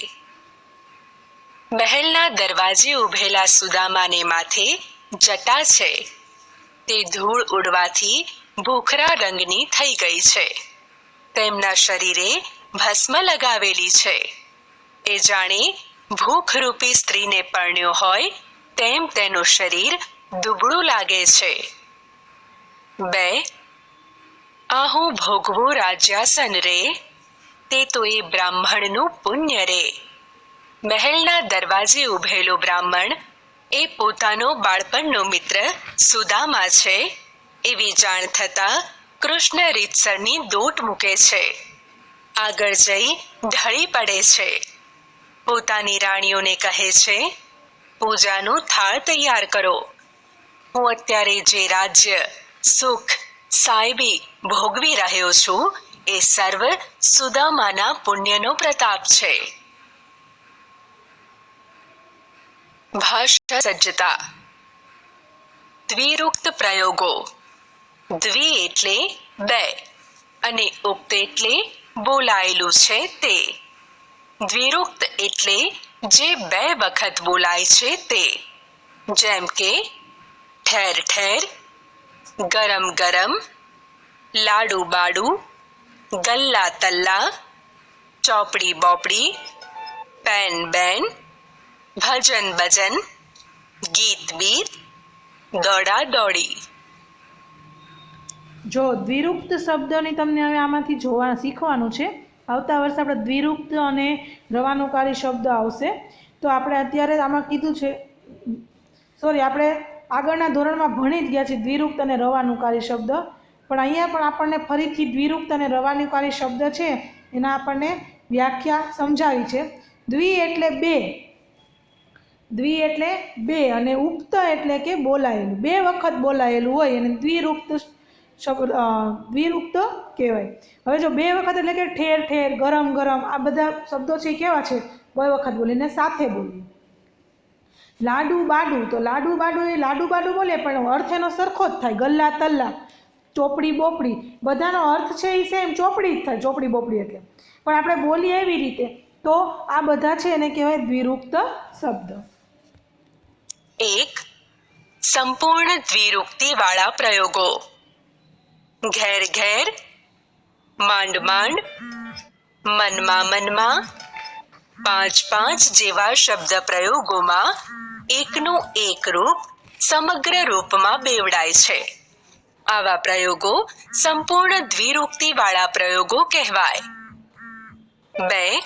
મહેલના દરવાજે ઉભેલા સુદામાને માથે જટા છે, તે ધૂળ ઉડવાથી ભૂખરા રંગની થઈ ગઈ છે. તેમના શરીરે ભસ્મ લગાવેલી છે. એ જાણે ભૂખરૂપી સ્ત્રીને પરણ્યો હોય તેમ તેનું શરીર દુબળું લાગે છે. 2. આહું ભોગવું રાજ્યાસન રે, તે તો એ બ્રાહ્મણનું પુણ્ય રે. મહેલના દરવાજે ઉભેલો બ્રાહ્મણ એ પોતાનો બાળપણનો મિત્ર સુદામા છે એવી જાણ થતાં કૃષ્ણ રીતસરની દોટ મૂકે છે. આગળ જઈ ઢળી પડે છે. પોતાની રાણીઓને કહે છે, પૂજાનું થાળ તૈયાર કરો. હું અત્યારે જે રાજ્ય, સુખ, સાહેબી ભોગવી રહ્યો છું એ સર્વ સુદામાના પુણ્યનો પ્રતાપ છે. ભાષા સજ્જતા. દ્વિરુક્ત પ્રયોગો. દ્વિ એટલે બે અને ઉક્ત એટલે બોલાયેલું છે તે. દ્વિરુક્ત એટલે જે બે વખત બોલાય છે તે. જેમ કે ઠેર ઠેર, ગરમ ગરમ, લાડુ બાડુ, ગલ્લા તલ્લા, ચોપડી બોપડી, પેન બેન, ભજન ભજન, ગીત બીત, દોડા દોડી. જો દ્વિરુક્ત શબ્દોની તમને હવે આમાંથી શીખવાનું છે. આવતા વર્ષે આપણે દ્વિરુક્ત અને રવાનુકારી શબ્દ આવશે. તો આપણે અત્યારે આમાં કીધું છે, આપણે આગળના ધોરણમાં ભણી જ ગયા છીએ દ્વિરુક્ત અને રવાનુકારી શબ્દ, પણ અહીંયા પણ આપણને ફરીથી દ્વિરુક્ત અને રવાનુકારી શબ્દ છે એના આપણને વ્યાખ્યા સમજાવી છે. દ્વિ એટલે બે, દ્વિ એટલે બે અને ઉક્ત એટલે કે બોલાયેલું, બે વખત બોલાયેલું હોય અને દ્વિરુક્ત કહેવાય. હવે જો બે વખત એટલે કે ઠેર ઠેર, ગરમ ગરમ, આ બધા શબ્દો છે એ કેવા છે? બે વખત બોલીને સાથે બોલીએ. લાડુ બાડુ, તો લાડુ બાડુ એ લાડુ બાડુ બોલે પણ અર્થ એનો સરખો જ થાય. ગલ્લા તલ્લા, ચોપડી બોપડી, બધાનો અર્થ છે એ સેમ ચોપડી જ થાય, ચોપડી બોપડી એટલે. પણ આપણે બોલીએ એવી રીતે, તો આ બધા છે એને કહેવાય દ્વિરુક્ત શબ્દ. 1. સંપૂર્ણ દ્વિરુક્તિ વાળા પ્રયોગો. ઘેર ઘેર, માંડ માંડ, મનમાં મનમાં, પાંચ પાંચ જેવા શબ્દ પ્રયોગોમાં એકનું એક રૂપ સમગ્ર રૂપમાં બેવડાય છે. આવા પ્રયોગો સંપૂર્ણ દ્વિરુક્તિ વાળા પ્રયોગો કહેવાય. 2.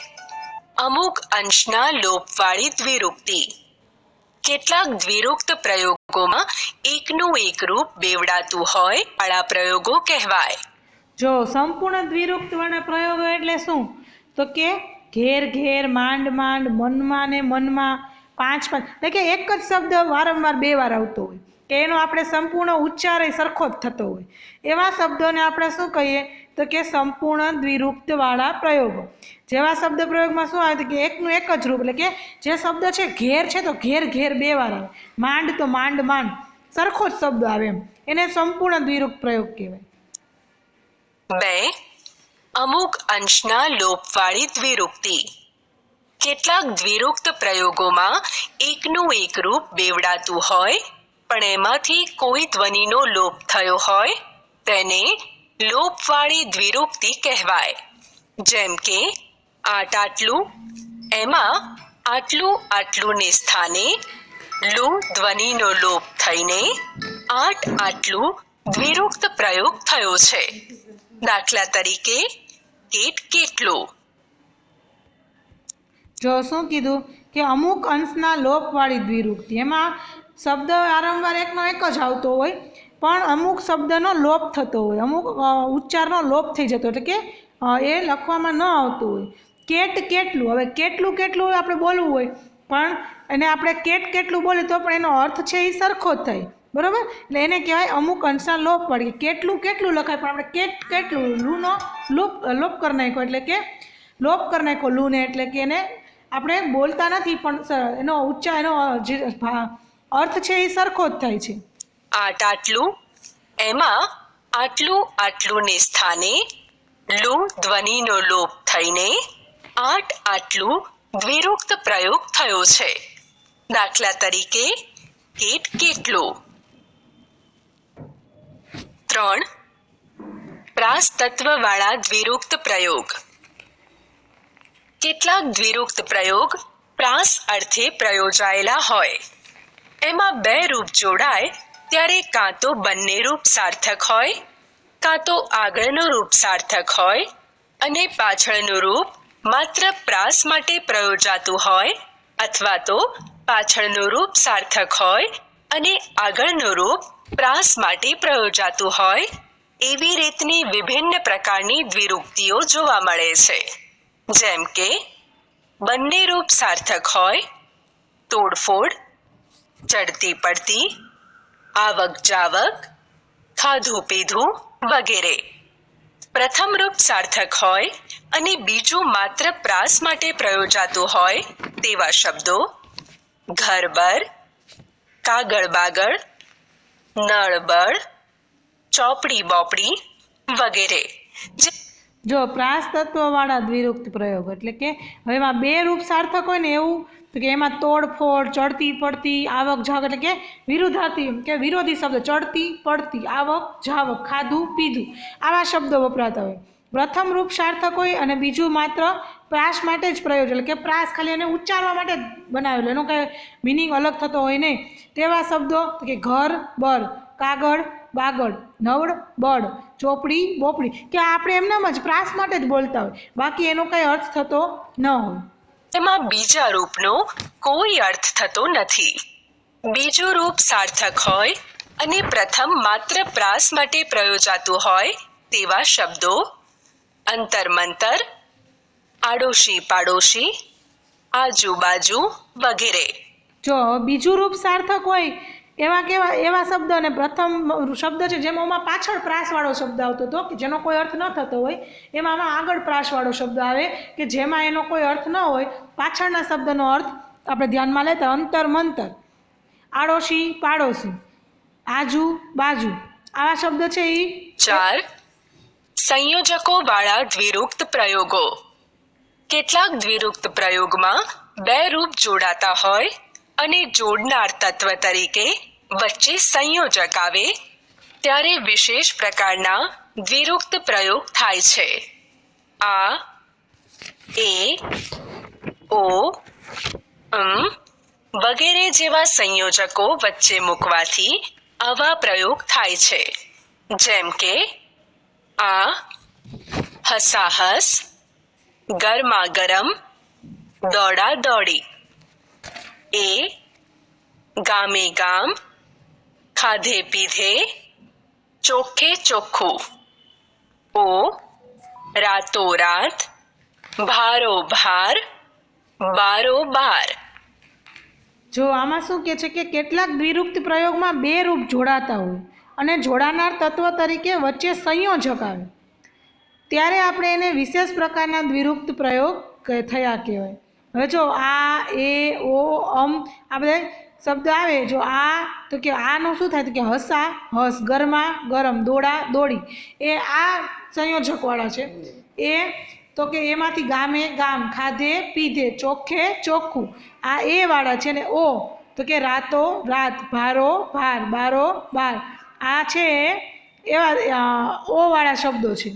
અમુક અંશના લોપવાળી દ્વિરુક્તિ. કેટલાક દ્વિરુક્ત પ્રયોગોમાં એકનું એક રૂપ બેવડાતું હોય વાળા પ્રયોગો કહેવાય. જો સંપૂર્ણ દ્વિરુક્ત વાળા પ્રયોગો એટલે શું? તો કે ઘેર ઘેર, માંડ માંડ, મનમાં ને મનમાં, પાંચ પાંચ, એટલે કે એક જ શબ્દ વારંવાર બે વાર આવતો હોય કે એનો આપણે સંપૂર્ણ ઉચ્ચાર સરખો જ થતો હોય, એવા શબ્દોને આપણે શું કહીએ? તો કે સંપૂર્ણ દ્વિરુક્ત વાળા પ્રયોગો. જેવા શબ્દ પ્રયોગમાં શું આવે કે એકનું એક જ રૂપ, એટલે કે જે શબ્દ છે ઘેર છે તો ઘેર ઘેર બે વાર આવે, માંડ તો માંડ માંડ, સરખો જ શબ્દ આવે એમ, એને સંપૂર્ણ દ્વિરૂક્ત પ્રયોગ કહેવાય. 2. અમુક અંશના લોપવાળી દ્વિરૂક્તિ. કેટલાક દ્વિરૂક્ત પ્રયોગોમાં એકનું એક રૂપ બેવડાતું હોય પણ એમાંથી કોઈ ધ્વનિનો લોપ થયો હોય તેને લોપવાળી દ્વિરૂક્તિ કહેવાય. જેમ કે આટ આટલું, એમાં આટલું આટલું ને સ્થાને લું ધ્વનિનો લોપ થઈને આટ આટલું દ્વિરૂક્ત પ્રયોગ થયો છે. દાખલા તરીકે કેટ કેટલું. જો શું કીધું કે અમુક અંશના લોપવાળી દ્વિરૂક્તિ, એમાં શબ્દ વારંવાર એકનો એક જ આવતો હોય પણ અમુક શબ્દનો લોપ થતો હોય, અમુક ઉચ્ચારનો લોપ થઈ જતો, એટલે કે એ લખવામાં ન આવતું હોય. કેટ કેટલું, હવે કેટલું કેટલું આપણે બોલવું હોય પણ એને આપણે કેટ કેટલું બોલીએ તો પણ એનો અર્થ છે એ સરખો જ થાય, બરાબર. એટલે એને કહેવાય અમુક અંશના લોપવાળી. કેટલું કેટલું લખાય પણ આપણે કેટ કેટલું લૂનો લોપ કરી નાખ્યો, એટલે કે લોપ કરી નાખ્યો લૂને, એટલે કે એને આપણે બોલતા નથી પણ એનો ઉચ્ચાર, એનો જે અર્થ છે એ સરખો જ થાય છે. આટ આટલું, એમાં આટલું આટલું ને સ્થાને લું ધ્વનિનો લોપ થઈને આટ આટલું દ્વિરૂક્ત પ્રયોગ થયો છે. દાખલા તરીકે કેટ કેટલું. 3. પ્રાસ તત્વવાળા દ્વિરૂક્ત પ્રયોગ. કેટલાક દ્વિરૂક્ત પ્રયોગ પ્રાસ અર્થે પ્રયોજાયેલા હોય. એમાં બે રૂપ જોડાય ત્યારે કાં તો બંને રૂપ સાર્થક હોય, કાં તો આગળનું રૂપ સાર્થક હોય અને પાછળનું રૂપ માત્ર પ્રાસ માટે પ્રયોજાતું હોય, અથવા તો પાછળનું રૂપ સાર્થક હોય અને આગળનું રૂપ પ્રાસ માટે પ્રયોજાતું હોય. એવી રીતની વિભિન્ન પ્રકારની દ્વિરૂક્તિઓ જોવા મળે છે. જેમ કે બંને રૂપ સાર્થક હોય, તોડફોડ, ચડતી પડતી, આવક જાવક, ખાધું પીધું વગેરે. પ્રથમ રૂપ સાર્થક હોય અને બીજું માત્ર પ્રાસ માટે પ્રયોજાતું હોય તેવા શબ્દો ઘરબર, કાગળ બાગળ, નળ બળ, ચોપડી બોપડી વગેરે. જો પ્રાસ તત્વવાળા દ્વિરૂક્ત પ્રયોગ એટલે કે હવે એમાં બે રૂપ સાર્થક હોય ને એવું, તો કે એમાં તોડફોડ, ચડતી પડતી, આવક જાવક, એટલે કે વિરુદ્ધાર્થી કે વિરોધી શબ્દ ચડતી પડતી, આવક જાવક, ખાધું પીધું, આવા શબ્દો વપરાતા હોય. પ્રથમ રૂપ સાર્થક હોય અને બીજું માત્ર પ્રાસ માટે જ પ્રયોજન, એટલે કે પ્રાસ ખાલી એને ઉચ્ચારવા માટે જ બનાવેલો, એનો કાંઈ મિનિંગ અલગ થતો હોય નહીં તેવા શબ્દો કે ઘર બર, કાગળ બાગળ, નવડ બળ, ચોપડી બોપડી, કે આપણે એમનામ જ પ્રાસ માટે જ બોલતા હોય, બાકી એનો કાંઈ અર્થ થતો ન હોય. એમાં બીજા રૂપનો કોઈ અર્થ થતો નથી. બીજું રૂપ સાર્થક હોય અને પ્રથમ માત્ર પ્રાસ માટે પ્રયોજાતું હોય તેવા શબ્દો અંતરમંતર, આડોશી પાડોશી, આજુબાજુ વગેરે. જો બીજું રૂપ સાર્થક હોય એવા શબ્દ અને પ્રથમ શબ્દ છે જેમાં પાછળ પ્રાસવાળો શબ્દ આવતો હતો કે જેનો કોઈ અર્થ ન થતો હોય, એમાં આગળ પ્રાસવાળો શબ્દ આવે કે જેમાં એનો કોઈ અર્થ ન હોય, પાછળના શબ્દનો અર્થ આપણે ધ્યાનમાં લેતા અંતર મંતર, આડોશી પાડોશી, આજુ બાજુ, આવા શબ્દ છે એ. 4. સંયોજકો વાળા દ્વિરૂક્ત પ્રયોગો. કેટલાક દ્વિરૂક્ત પ્રયોગમાં બે રૂપ જોડાતા હોય અને જોડનાર તત્વ તરીકે વચ્ચે સંયોજક આવે ત્યારે વિશેષ પ્રકારના દ્વિરૂક્ત પ્રયોગ થાય છે. આ, એ, ઓ, વગેરે જેવા સંયોજકો વચ્ચે મૂકવાથી આવા પ્રયોગ થાય છે. જેમ કે આ હસાહસ, ગરમા ગરમ, દોડા દોડી. એ ગામે ગામ, ખાધે પીધે, ચોખ્ખે ચોખ્ખું. ઓ રાતો રાત, ભારો ભાર, બારો બાર. જો આમાં શું કહે છે કે કેટલાક દ્વિરૂક્ત પ્રયોગમાં બે રૂપ જોડાતા હોય અને જોડાનાર તત્વ તરીકે વચ્ચે સંયોજક આવે ત્યારે આપણે એને વિશેષ પ્રકારના દ્વિરૂક્ત પ્રયોગ થયા કહેવાય. હવે જો આ, એ, ઓ, આ બધા શબ્દ આવે, જો આ તો કે આનું શું થાય તો કે હસા હસ, ગરમા ગરમ, દોડા દોડી, એ આ સંયોજકવાળા છે. એ તો કે એમાંથી ગામે ગામ, ખાધે પીધે, ચોખ્ખે ચોખ્ખું, આ એ વાળા છે. ને ઓ તો કે રાતો રાત, ભારો ભાર, બારો બાર, આ છે એવા ઓ વાળા શબ્દો છે.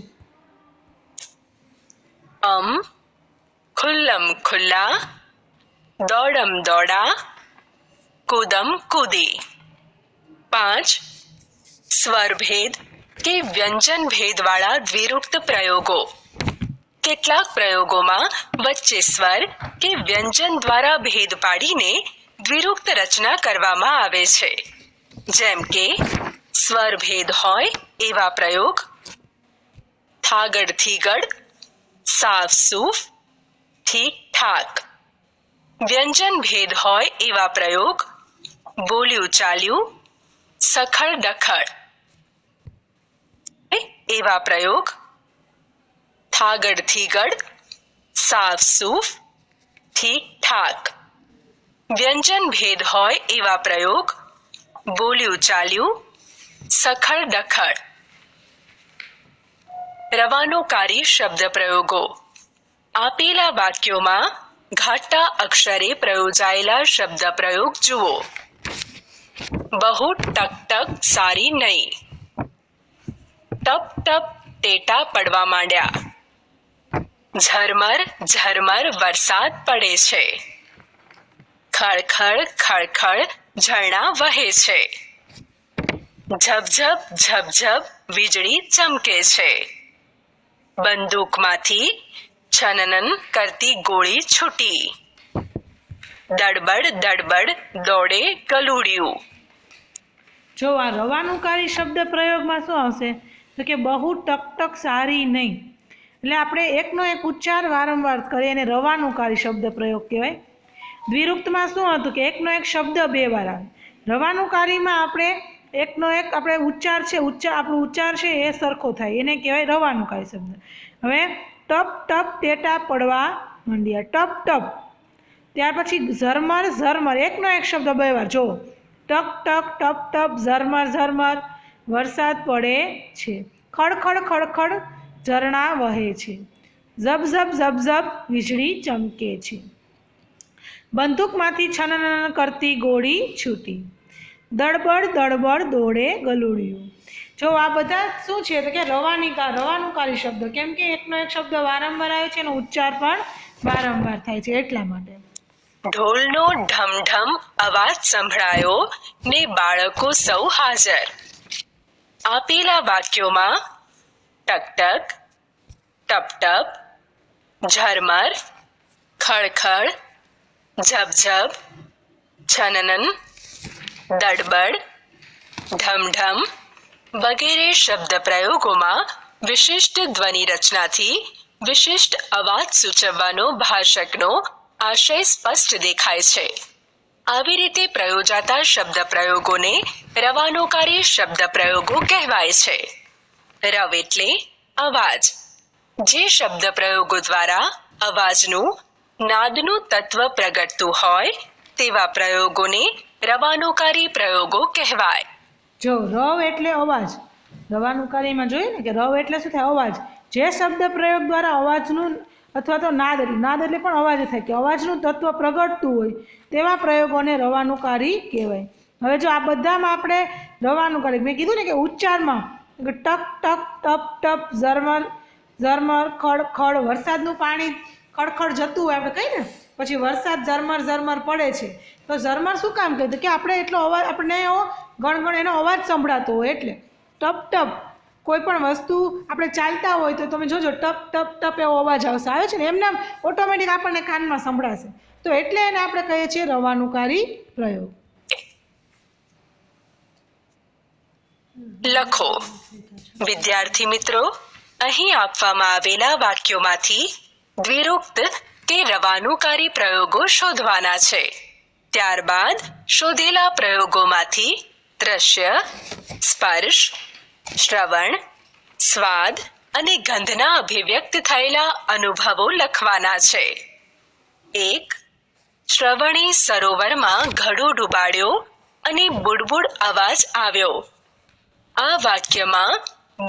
ખુલ્લમ ખુલ્લા, દોડમ દોડા, કૂદમ કૂદી. 5 સ્વરભેદ કે વ્યંજન ભેદવાળા દ્વિરુક્ત પ્રયોગો. કેટલાક પ્રયોગોમાં વચ્ચે સ્વર કે વ્યંજન દ્વારા ભેદ પાડીને દ્વિરુક્ત રચના કરવામાં આવે છે. જેમ કે સ્વરભેદ હોય એવા પ્રયોગ થાગડ થીગડ, સાફ સૂફ, ઠીક ઠાક. વ્યંજન ભેદ હોય એવા પ્રયોગ બોલ્યું ચાલ્યું, સખડ દખડ. એવા પ્રયોગ થાગડ થીગડ, સાફ સૂફ, ઠીક ઠાક. વ્યંજન ભેદ હોય એવા પ્રયોગ બોલ્યું ચાલ્યું, સખડ દખડ. રવાનોકારી શબ્દ પ્રયોગો. આપેલા વાક્યોમાં ઘાટા અક્ષરે પ્રયોજાયેલા શબ્દ પ્રયોગ જુઓ. બહુ ટક ટક સારી નહીં. ટપ ટપ ટેટા પડવા માંડ્યા. ઝરમર ઝરમર વરસાદ પડે છે. ખળખળ ખળખળ ઝરણા વહે છે. ઝબઝબ ઝબઝબ વીજળી ચમકે છે. બંદૂકમાંથી છનનન કરતી ગોળી છૂટી. દડબડ દડબડ દોડે ગલુડિયું. જો આ રવાનુકારી શબ્દ પ્રયોગમાં શું આવશે તો કે બહુ ટક ટક સારી નહીં. એટલે આપણે એકનો એક ઉચ્ચાર વારંવાર કરીએ એને રવાનુકારી શબ્દ પ્રયોગ કહેવાય. દ્વિરુક્તમાં શું હતું કે એકનો એક શબ્દ બે વાર આવે. રવાનુકારીમાં આપણે એકનો એક આપણે ઉચ્ચાર છે આપણો ઉચ્ચાર છે એ સરખો થાય, એને કહેવાય રવાનુકારી શબ્દ. હવે ટપ ટપ ટેટા પડવા માંડ્યા, ટપ ટપ. ત્યાર પછી ઝરમર ઝરમર, એકનો એક શબ્દ બે વાર. જો ટક ટક ટપ ટપ ઝરમર ઝરમર વરસાદ પડે છે. ખડખડ ખડખડ ઝરણા વહે છે. ઝબ ઝબ ઝબ ઝબ વીજળી ચમકે છે. બંદૂકમાંથી છનનન કરતી ગોળી છૂટી. દડબડ દડબડ દોડે ગલુડિયું. જો આ બધા શું છે તો કે રવાનુકારી શબ્દ, કેમ કે એકનો એક શબ્દ વારંવાર આવે છે એનો ઉચ્ચાર પણ વારંવાર થાય છે એટલા માટે. ઢોલનો ઢમઢમ અવાજ સંભળાયો ને બાળકો સૌ હાજર. આપેલા વાક્યોમાં ટક ટક, ટપ ટપ, ઝરમર, ખળખળ, ઝબઝબ, છનનન, દડબડ, ઢમઢમ વગેરે શબ્દ પ્રયોગોમાં વિશિષ્ટ ધ્વનિ રચનાથી વિશિષ્ટ અવાજ સૂચવવાનો ભાષકનો આશય સ્પષ્ટ દેખાય છે. આવી રીતે પ્રયોજાતા શબ્દ પ્રયોગોને રવાનોકારી શબ્દ પ્રયોગો કહેવાય છે. રવ એટલે અવાજ. જે શબ્દ પ્રયોગો દ્વારા અવાજનું નાદનું તત્વ પ્રગટતું હોય તેવા પ્રયોગોને રવાનોકારી પ્રયોગો કહેવાય. જો રવ એટલે અવાજ, રવાનુકારીમાં જોઈએ ને કે રવ એટલે શું થાય અવાજ. જે શબ્દ પ્રયોગ દ્વારા અવાજનું અથવા તો નાદ એટલે પણ અવાજ થાય કે અવાજનું તત્વ પ્રગટતું હોય તેવા પ્રયોગોને રવાનુકારી કહેવાય. હવે જો આ બધામાં આપણે રવાનુકારી મેં કીધું ને કે ઉચ્ચારમાં ટક ટક ટપ ટપ ઝરમર ઝરમર ખડ ખડ, વરસાદનું પાણી ખડખડ જતું હોય આપણે કહીએ ને, પછી વરસાદ ઝરમર ઝરમર પડે છે. તો ઝરમર શું કામ કહે કે આપણે એટલો અવાજ આપણને એવો ગણગણ એનો અવાજ સંભળાતો હોય. એટલે ટપ ટપ કોઈ પણ વસ્તુ આપણે ચાલતા હોય તો તમે જોજો ટપ ટપ ટપ એવો અવાજ આવશે, આવે છે ને એમને ઓટોમેટિક આપણને કાનમાં સંભળાશે. તો એટલે એને આપણે કહીએ છીએ રવાનુકારી પ્રયોગ. લખો. વિદ્યાર્થી મિત્રો, અહીં આપવામાં આવેલા વાક્યોમાંથી દ્વિરુક્ત કે રવાનુકારી પ્રયોગો શોધવાના છે. ત્યારબાદ શોધેલા પ્રયોગોમાંથી દ્રશ્ય, સ્પર્શ, શ્રવણ, સ્વાદ અને ગંધના અભિવ્યક્ત થયેલા અનુભવો લખવાના છે. 1. શ્રવણે સરોવરમાં ઘડો ડૂબાડ્યો અને બુડબુડ અવાજ આવ્યો. આ વાક્યમાં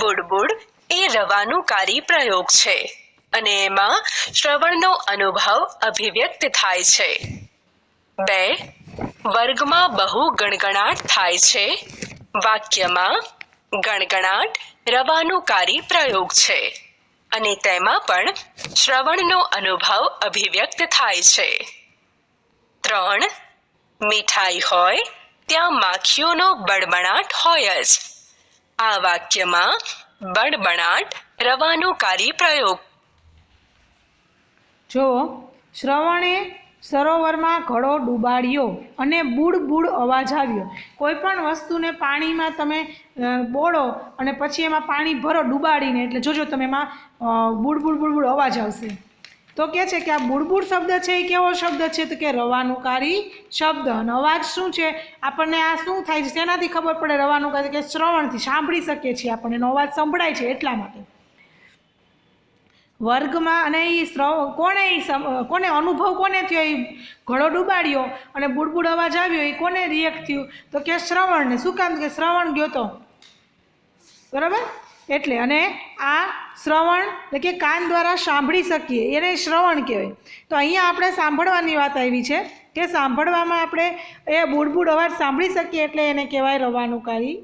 બુડબુડ એ રવાનુકારી પ્રયોગ છે અને એમાં શ્રવણનો અનુભવ અભિવ્યક્ત થાય છે. 2. વર્ગમાં બહુ ગણગણાટ થાય છે. વાક્યમાં ગણગણાટ રવાનુકારી પ્રયોગ છે અને તેમાં પણ શ્રવણનો અનુભવ અભિવ્યક્ત થાય છે. 3. મીઠાઈ હોય ત્યાં માખીઓનો બડબડાટ હોય જ. આ વાક્યમાં બડબડાટ રવાનુકારી પ્રયોગ. જો શ્રવણે સરોવરમાં ઘડો ડૂબાડ્યો અને બુડ બુડ અવાજ આવ્યો. કોઈ પણ વસ્તુને પાણીમાં તમે બોળો અને પછી એમાં પાણી ભરો ડૂબાડીને, એટલે જોજો તમે એમાં બુડ બુડ બુડ બુડ અવાજ આવશે. તો કહે છે કે આ બુડબુડ શબ્દ છે એ કેવો શબ્દ છે? તો કે રવાનુકારી શબ્દ. અને અવાજ શું છે? આપણને આ શું થાય છે તેનાથી ખબર પડે રવાનુકારી, કે શ્રવણથી સાંભળી શકીએ છીએ આપણને, એનો અવાજ સંભળાય છે એટલા માટે. વર્ગમાં અને એ કોને અનુભવ કોને થયો? એ ઘડો ડૂબાડ્યો અને બુડબુડ અવાજ આવ્યો, એ કોને રિએક્ટ થયું? તો કે શ્રવણને. શું કામ? કે શ્રવણ ગયો તો, બરાબર? એટલે અને આ શ્રવણ એટલે કે કાન દ્વારા સાંભળી શકીએ એને શ્રવણ કહેવાય. તો અહીંયા આપણે સાંભળવાની વાત આવી છે કે સાંભળવામાં આપણે એ બુડબુડ અવાજ સાંભળી શકીએ એટલે એને કહેવાય રવાનુકારી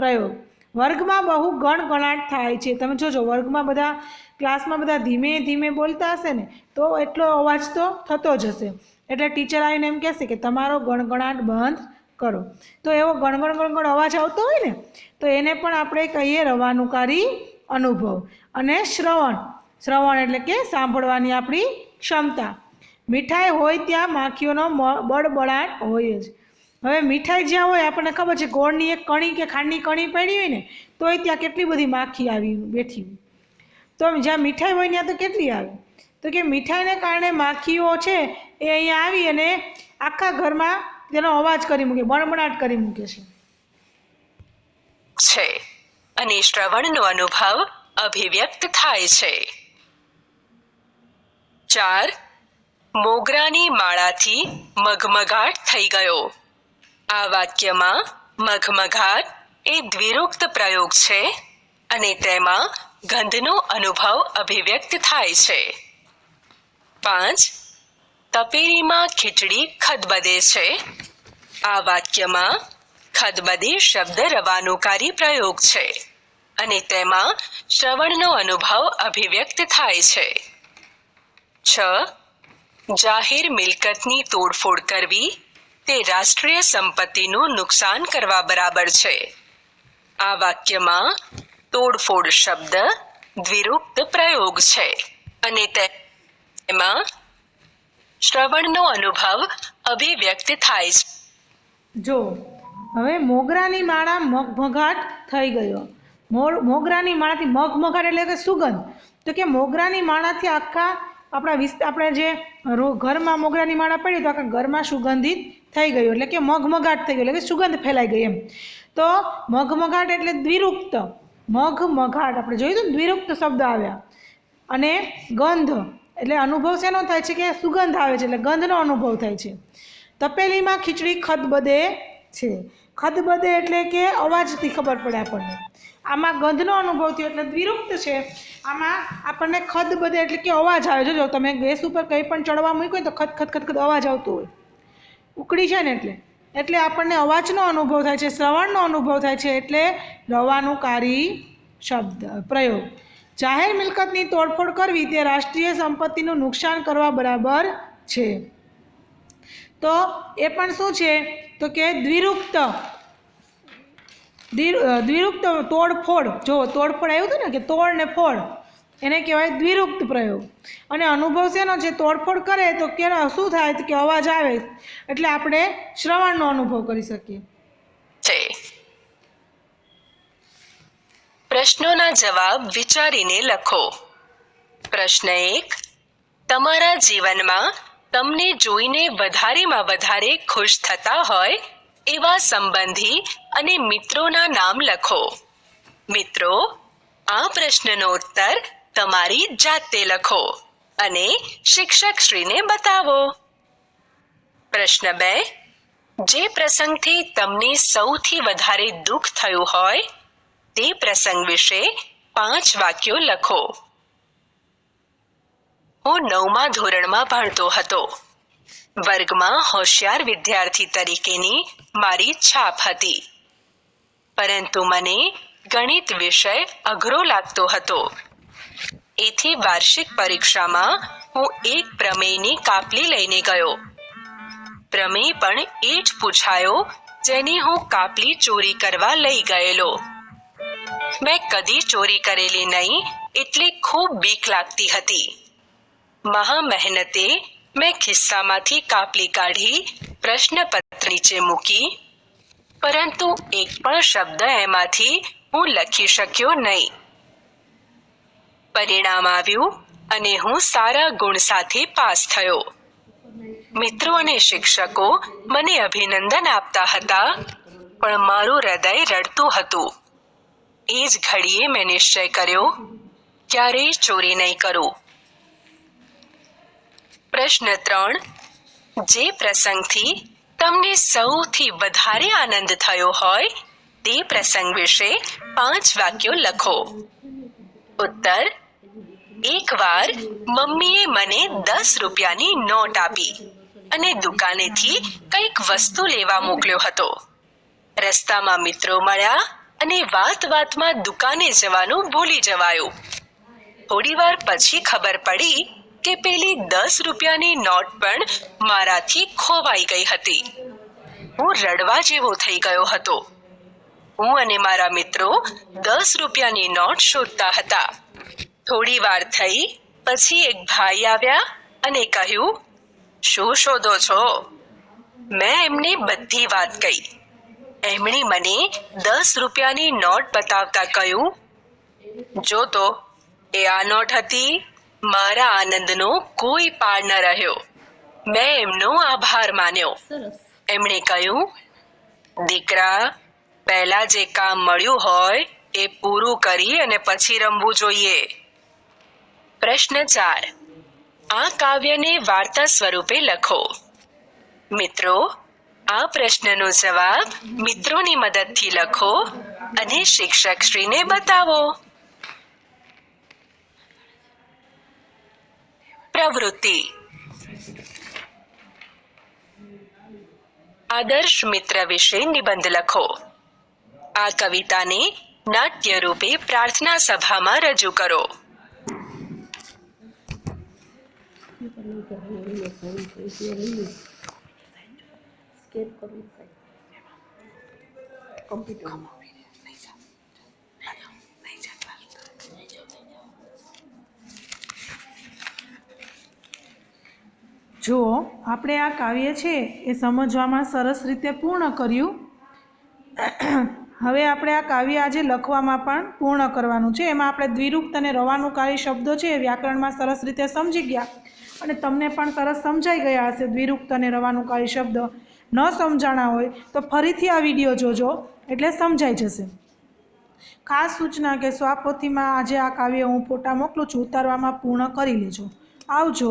પ્રયોગ. વર્ગમાં બહુ ગણગણાટ થાય છે. તમે જોજો વર્ગમાં બધા ક્લાસમાં બધા ધીમે ધીમે બોલતા હશે ને તો એટલો અવાજ તો થતો જ હશે. એટલે ટીચર આવીને એમ કહેશે કે તમારો ગણગણાટ બંધ કરો. તો એવો ગણગણ ગણગણ અવાજ આવતો હોય ને તો એને પણ આપણે કહીએ રવાનુકારી અનુભવ. અને શ્રવણ એટલે કે સાંભળવાની આપણી ક્ષમતા. મીઠાઈ હોય ત્યાં માખીઓનો બડબડાટ હોય જ. હવે મીઠાઈ જ્યાં હોય આપણને ખબર છે, ગોળની એક કણી કે ખાંડની કણી પડી હોય ને તોય ત્યાં કેટલી બધી માખી આવી બેઠી હોય. તો જ્યાં મીઠાઈ હોય ત્યાં તો કેટલી આવે? તો કે મીઠાઈને કારણે માખીઓ છે એ અહીંયા આવી અને આખા ઘરમાં તેનો અવાજ કરી મૂકે, બણબણાટ કરી મૂકે છે અને શ્રવણનો અનુભવ અભિવ્યક્ત થાય છે. 4. મોગરાની માળાથી મગમગાટ થઈ ગયો. આ વાક્યમાં મગમગાટ એ દ્વિરુક્ત પ્રયોગ છે અને તેમાં ગંધનો અનુભવ અભિવ્યક્ત થાય છે. 5. તપેલીમાં ખીચડી ખદબદે છે. આ વાક્યમાં ખદબદે શબ્દ રવાનુકારી પ્રયોગ છે અને તેમાં શ્રવણનો અનુભવ અભિવ્યક્ત થાય છે. 6. જાહેર મિલકતની તોડફોડ કરવી તે રાષ્ટ્રીય સંપત્તિનું નુકસાન કરવા બરાબર છે. આ વાક્યમાં તોડફોડ શબ્દ દ્વિરુક્ત પ્રયોગ છે અને તેમાં શ્રવણનો અનુભવ અભિવ્યક્ત થાય છે. જો હવે મોગરાની માળા મગમગાટ થઈ ગયો. મોગરાની માળાથી મગમગાટ એટલે કે સુગંધ. તો કે મોગરાની માળાથી આખા આપણે જે ઘરમાં મોગરાની માળા પડી તો આખા ઘરમાં સુગંધિત થઈ ગયું, એટલે કે મગમગાટ થઈ ગયું, એટલે કે સુગંધ ફેલાઈ ગઈ એમ. તો મગમગાટ એટલે દ્વિરુક્ત. મગમગાટ આપણે જોયું હતું ને, દ્વિરુક્ત શબ્દ આવ્યા. અને ગંધ એટલે અનુભવ શેનો થાય છે? કે સુગંધ આવે છે એટલે ગંધનો અનુભવ થાય છે. તપેલીમાં ખીચડી ખદબદે છે. ખદબદે એટલે કે અવાજથી ખબર પડે આપણને. આમાં ગંધનો અનુભવ થયો એટલે દ્વિરુક્ત છે. આમાં આપણને ખદબદે એટલે કે અવાજ આવે. જોજો તમે ગેસ ઉપર કંઈ પણ ચડવા મૂક્યું હોય તો ખદ ખદ ખદ ખદ અવાજ આવતો હોય, ઉકળી છે ને એટલે આપણને અવાજનો અનુભવ થાય છે, શ્રવણનો અનુભવ થાય છે એટલે રવાનુકારી શબ્દ પ્રયોગ. જાહેર મિલકતની તોડફોડ કરવી તે રાષ્ટ્રીય સંપત્તિનું નુકસાન કરવા બરાબર છે. તો એ પણ શું છે? તો કે દ્વિરુક્ત તોડફોડ. જો તોડફોડ આવ્યું હતું ને કે તોડ ને ફોડ, એને કહેવાય દ્વિરુક્ત પ્રયોગ. અને અનુભવ શેનો છે? તોડફોડ કરે તો શું થાય? કે અવાજ આવે એટલે આપણે શ્રવણનો અનુભવ કરી શકીએ. પ્રશ્નોના જવાબ વિચારીને લખો. પ્રશ્ન 1. તમારા જીવનમાં તમને જોઈને વધારેમાં વધારે ખુશ થતા હોય એવા સંબંધી અને મિત્રોના નામ લખો. મિત્રો, આ પ્રશ્નનો ઉત્તર તમારી જાતે લખો અને શિક્ષકશ્રીને બતાવો. પ્રશ્ન 2. જે પ્રસંગથી તમને સૌથી વધારે દુઃખ થયું હોય તે પ્રસંગ વિશે 5 વાક્યો લખો. હું 9મા ધોરણમાં ભણતો હતો. વર્ગમાં હોશિયાર વિદ્યાર્થી તરીકેની મારી છાપ હતી, પરંતુ મને ગણિત વિષય અઘરો લાગતો હતો. એથી વાર્ષિક પરીક્ષામાં હું એક પ્રમેયની કાપલી લઈને ગયો. પ્રમેય પણ એ જ પૂછાયો જેની હું કાપલી ચોરી કરવા લઈ ગયેલો. મેં કદી ચોરી કરેલી નહીં એટલે ખૂબ બીક લાગતી હતી. મહા મહેનતે મેં ખિસ્સામાંથી કાપલી કાઢી પ્રશ્નપત્ર નીચે મૂકી, પરંતુ એક પણ શબ્દ એમાંથી હું લખી શક્યો નહીં. પરિણામ આવ્યું અને હું સારા ગુણ સાથે પાસ થયો. મિત્રો અને શિક્ષકો મને અભિનંદન આપતા હતા, પણ મારું હૃદય રડતું હતું. એ જ ઘડીએ મેં નિશ્ચય કર્યો, ક્યારેય ચોરી નહીં કરું. પ્રશ્ન 3. જે પ્રસંગથી તમને સૌથી વધારે આનંદ થયો હોય તે પ્રસંગ વિશે 5 વાક્યો લખો. ઉત્તર: એકવાર મમ્મીએ મને 10 રૂપિયાની નોટ આપી અને દુકાનેથી કંઈક વસ્તુ લેવા મોકલ્યો હતો. રસ્તામાં મિત્રો મળ્યા અને વાતમાં દુકાને જવાનું ભૂલી જવાયું. થોડી વાર પછી ખબર પડી કે પેલી 10 રૂપિયાની નોટ પણ મારાથી ખોવાઈ ગઈ હતી. હું રડવા જેવો થઈ ગયો હતો. હું અને મારા મિત્રો 10 રૂપિયાની નોટ શોધતા હતા. થોડી વાર થઈ પછી એક ભાઈ આવ્યા અને કહ્યું, શું શોધો છો? મેં એમને બધી વાત કહી. એમણે મને 10 રૂપિયાની નોટ બતાવતા કહ્યું, જો તો એ આ નોટ હતી. મારા આનંદનો કોઈ પાર ન રહ્યો. મેં એમનો આભાર માન્યો. એમણે કહ્યું, દીકરા, પહેલા જે કામ મળ્યું હોય એ પૂરું કરી અને પછી રમવું જોઈએ. પ્રશ્ન 4. આ કાવ્યને વાર્તા સ્વરૂપે લખો. મિત્રો, આ પ્રશ્નનો જવાબ મિત્રોની મદદથી લખો અને શિક્ષકશ્રીને બતાવો. પ્રવૃત્તિ: આદર્શ મિત્ર વિશે નિબંધ લખો. આ કવિતાને નાટ્ય રૂપે પ્રાર્થના સભામાં રજૂ કરો. જુઓ, આપણે આ કાવ્ય છે એ સમજવામાં સરસ રીતે પૂર્ણ કર્યું. હવે આપણે આ કાવ્ય આજે લખવામાં પણ પૂર્ણ કરવાનું છે. એમાં આપણે દ્વિરૂક્ત અને રવાનુકારી શબ્દો છે એ વ્યાકરણમાં સરસ રીતે સમજી ગયા અને તમને પણ સરસ સમજાઈ ગયા હશે. દ્વિરૂક્ત અને રવાનુકારી શબ્દ ન સમજાણા હોય તો ફરીથી આ વિડીયો જોજો, એટલે સમજાઈ જશે. ખાસ સૂચના કે સ્વાપોથીમાં આજે આ કાવ્ય હું ફોટા મોકલું છું, ઉતારવામાં પૂર્ણ કરી લેજો. આવજો.